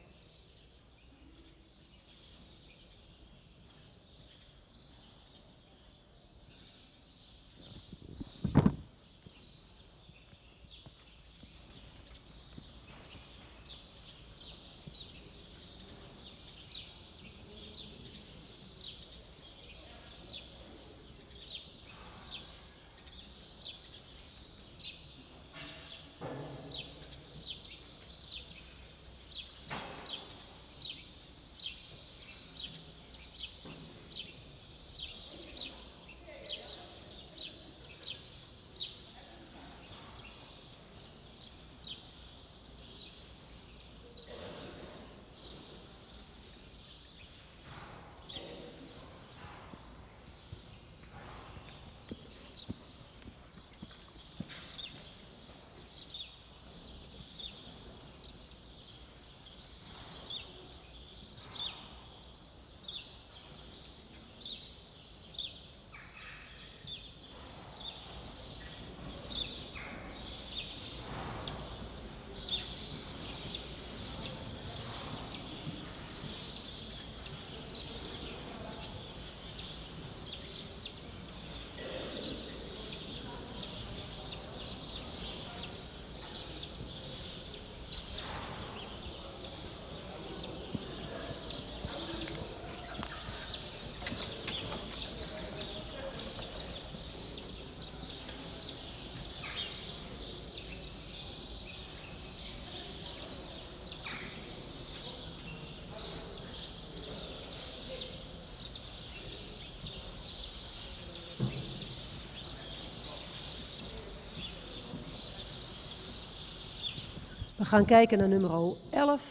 We gaan kijken naar nummer 11.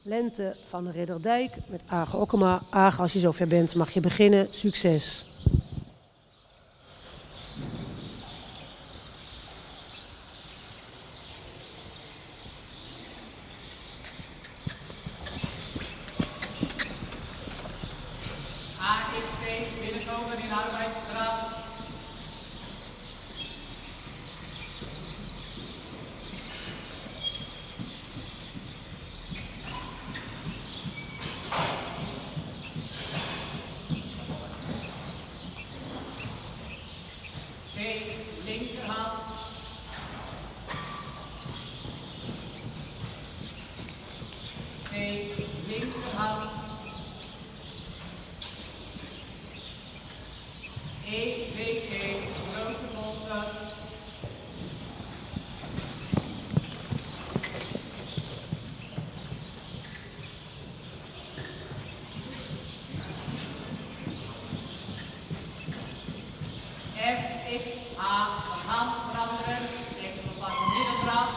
Lente van de Ridderdijk met Age Okkema. Age, als je zover bent, mag je beginnen. Succes. AXC binnenkomen in arbeidsdraf. C, linkerhand. C, linkerhand. EWG, grote botten. FXA, van hand veranderen, even op de middendraad.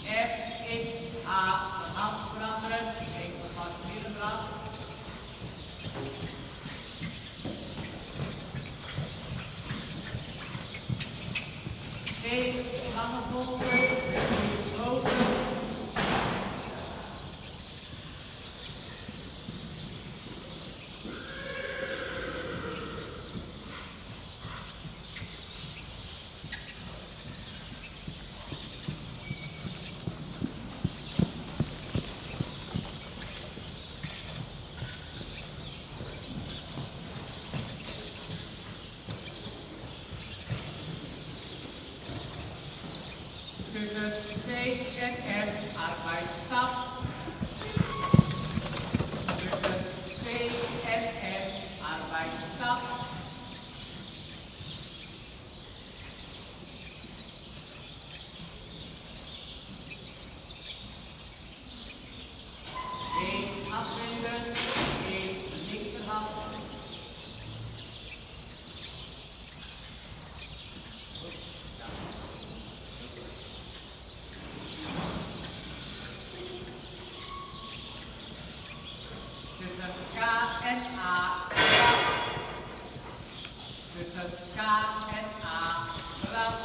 FXA, van hand veranderen, even op de middendraad. C, lange volgen, lopen. Tussen C en M, arbeidsstap. Tussen C en M, arbeidsstap. Tussen K en A, draf.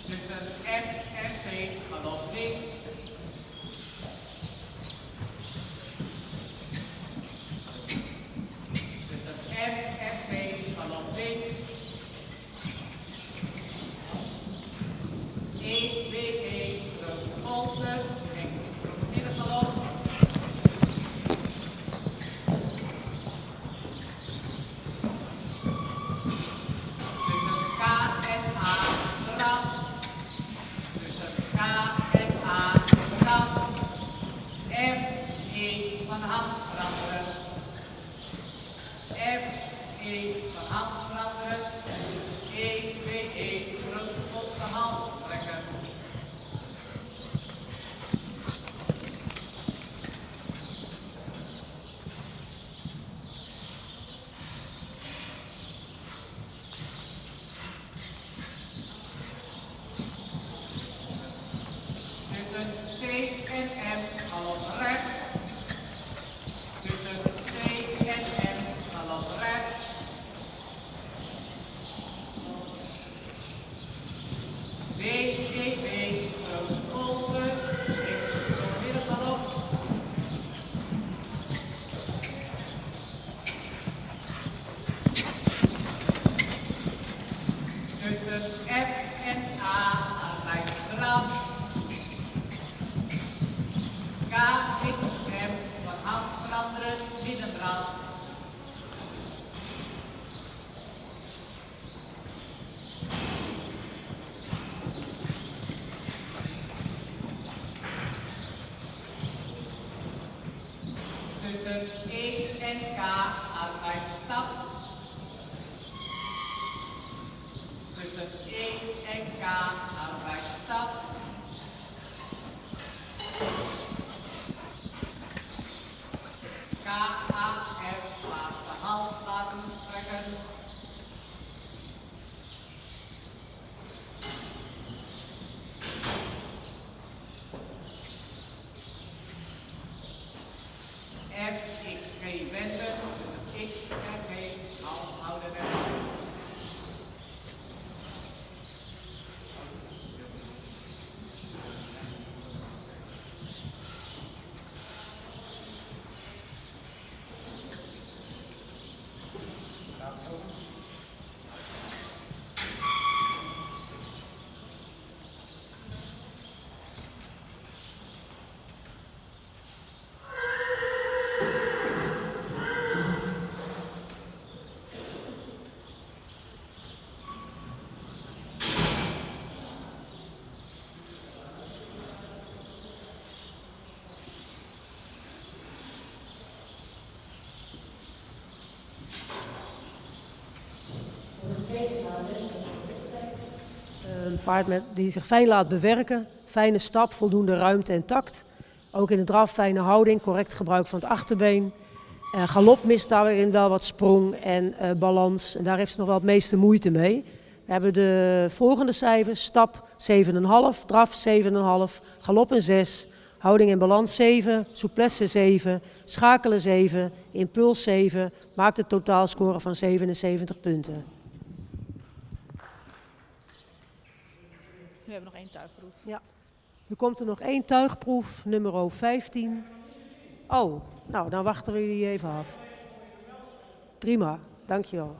Tussen F en C, galop links. Tussen F en C, galop links. 1, 2, 1, terug de volgende. Kijk, terug de middengalop. Tussen K en A, draf. Tussen K en A, draf. F1 van hand veranderen. F1 van hand veranderen. 1, 2, 1, terug op de hand trekken. Tussen C en M, galop rechts. Tussen C en M, galop rechts. B, E, B, terug de volgende. Even door de middengalop. Tussen F en A, arbeid draf. K, X, M, van hand veranderen, middendraad. Tussen E en K, arbeid stap. Tussen E en K, arbeid stap. K, A, F, laat de hand laten strekken. F, X, G wenden, tussen X en G, hand houden en Een paard die zich fijn laat bewerken, fijne stap, voldoende ruimte en tact. Ook in de draf fijne houding, correct gebruik van het achterbeen. Galop mist daarin wel wat sprong en balans. En daar heeft ze nog wel het meeste moeite mee. We hebben de volgende cijfers. Stap 7,5, draf 7,5, galop een 6, houding en balans 7, souplesse 7, schakelen 7, impuls 7. Maakt een totaalscore van 77 punten. We hebben nog één tuigproef. Ja. Nu komt er nog één tuigproef, nummer 15. Oh, nou dan wachten we jullie even af. Prima, dankjewel.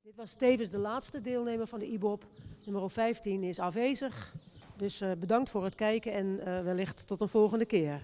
Dit was tevens de laatste deelnemer van de IBOP. Nummer 15 is afwezig. Dus bedankt voor het kijken en wellicht tot een volgende keer.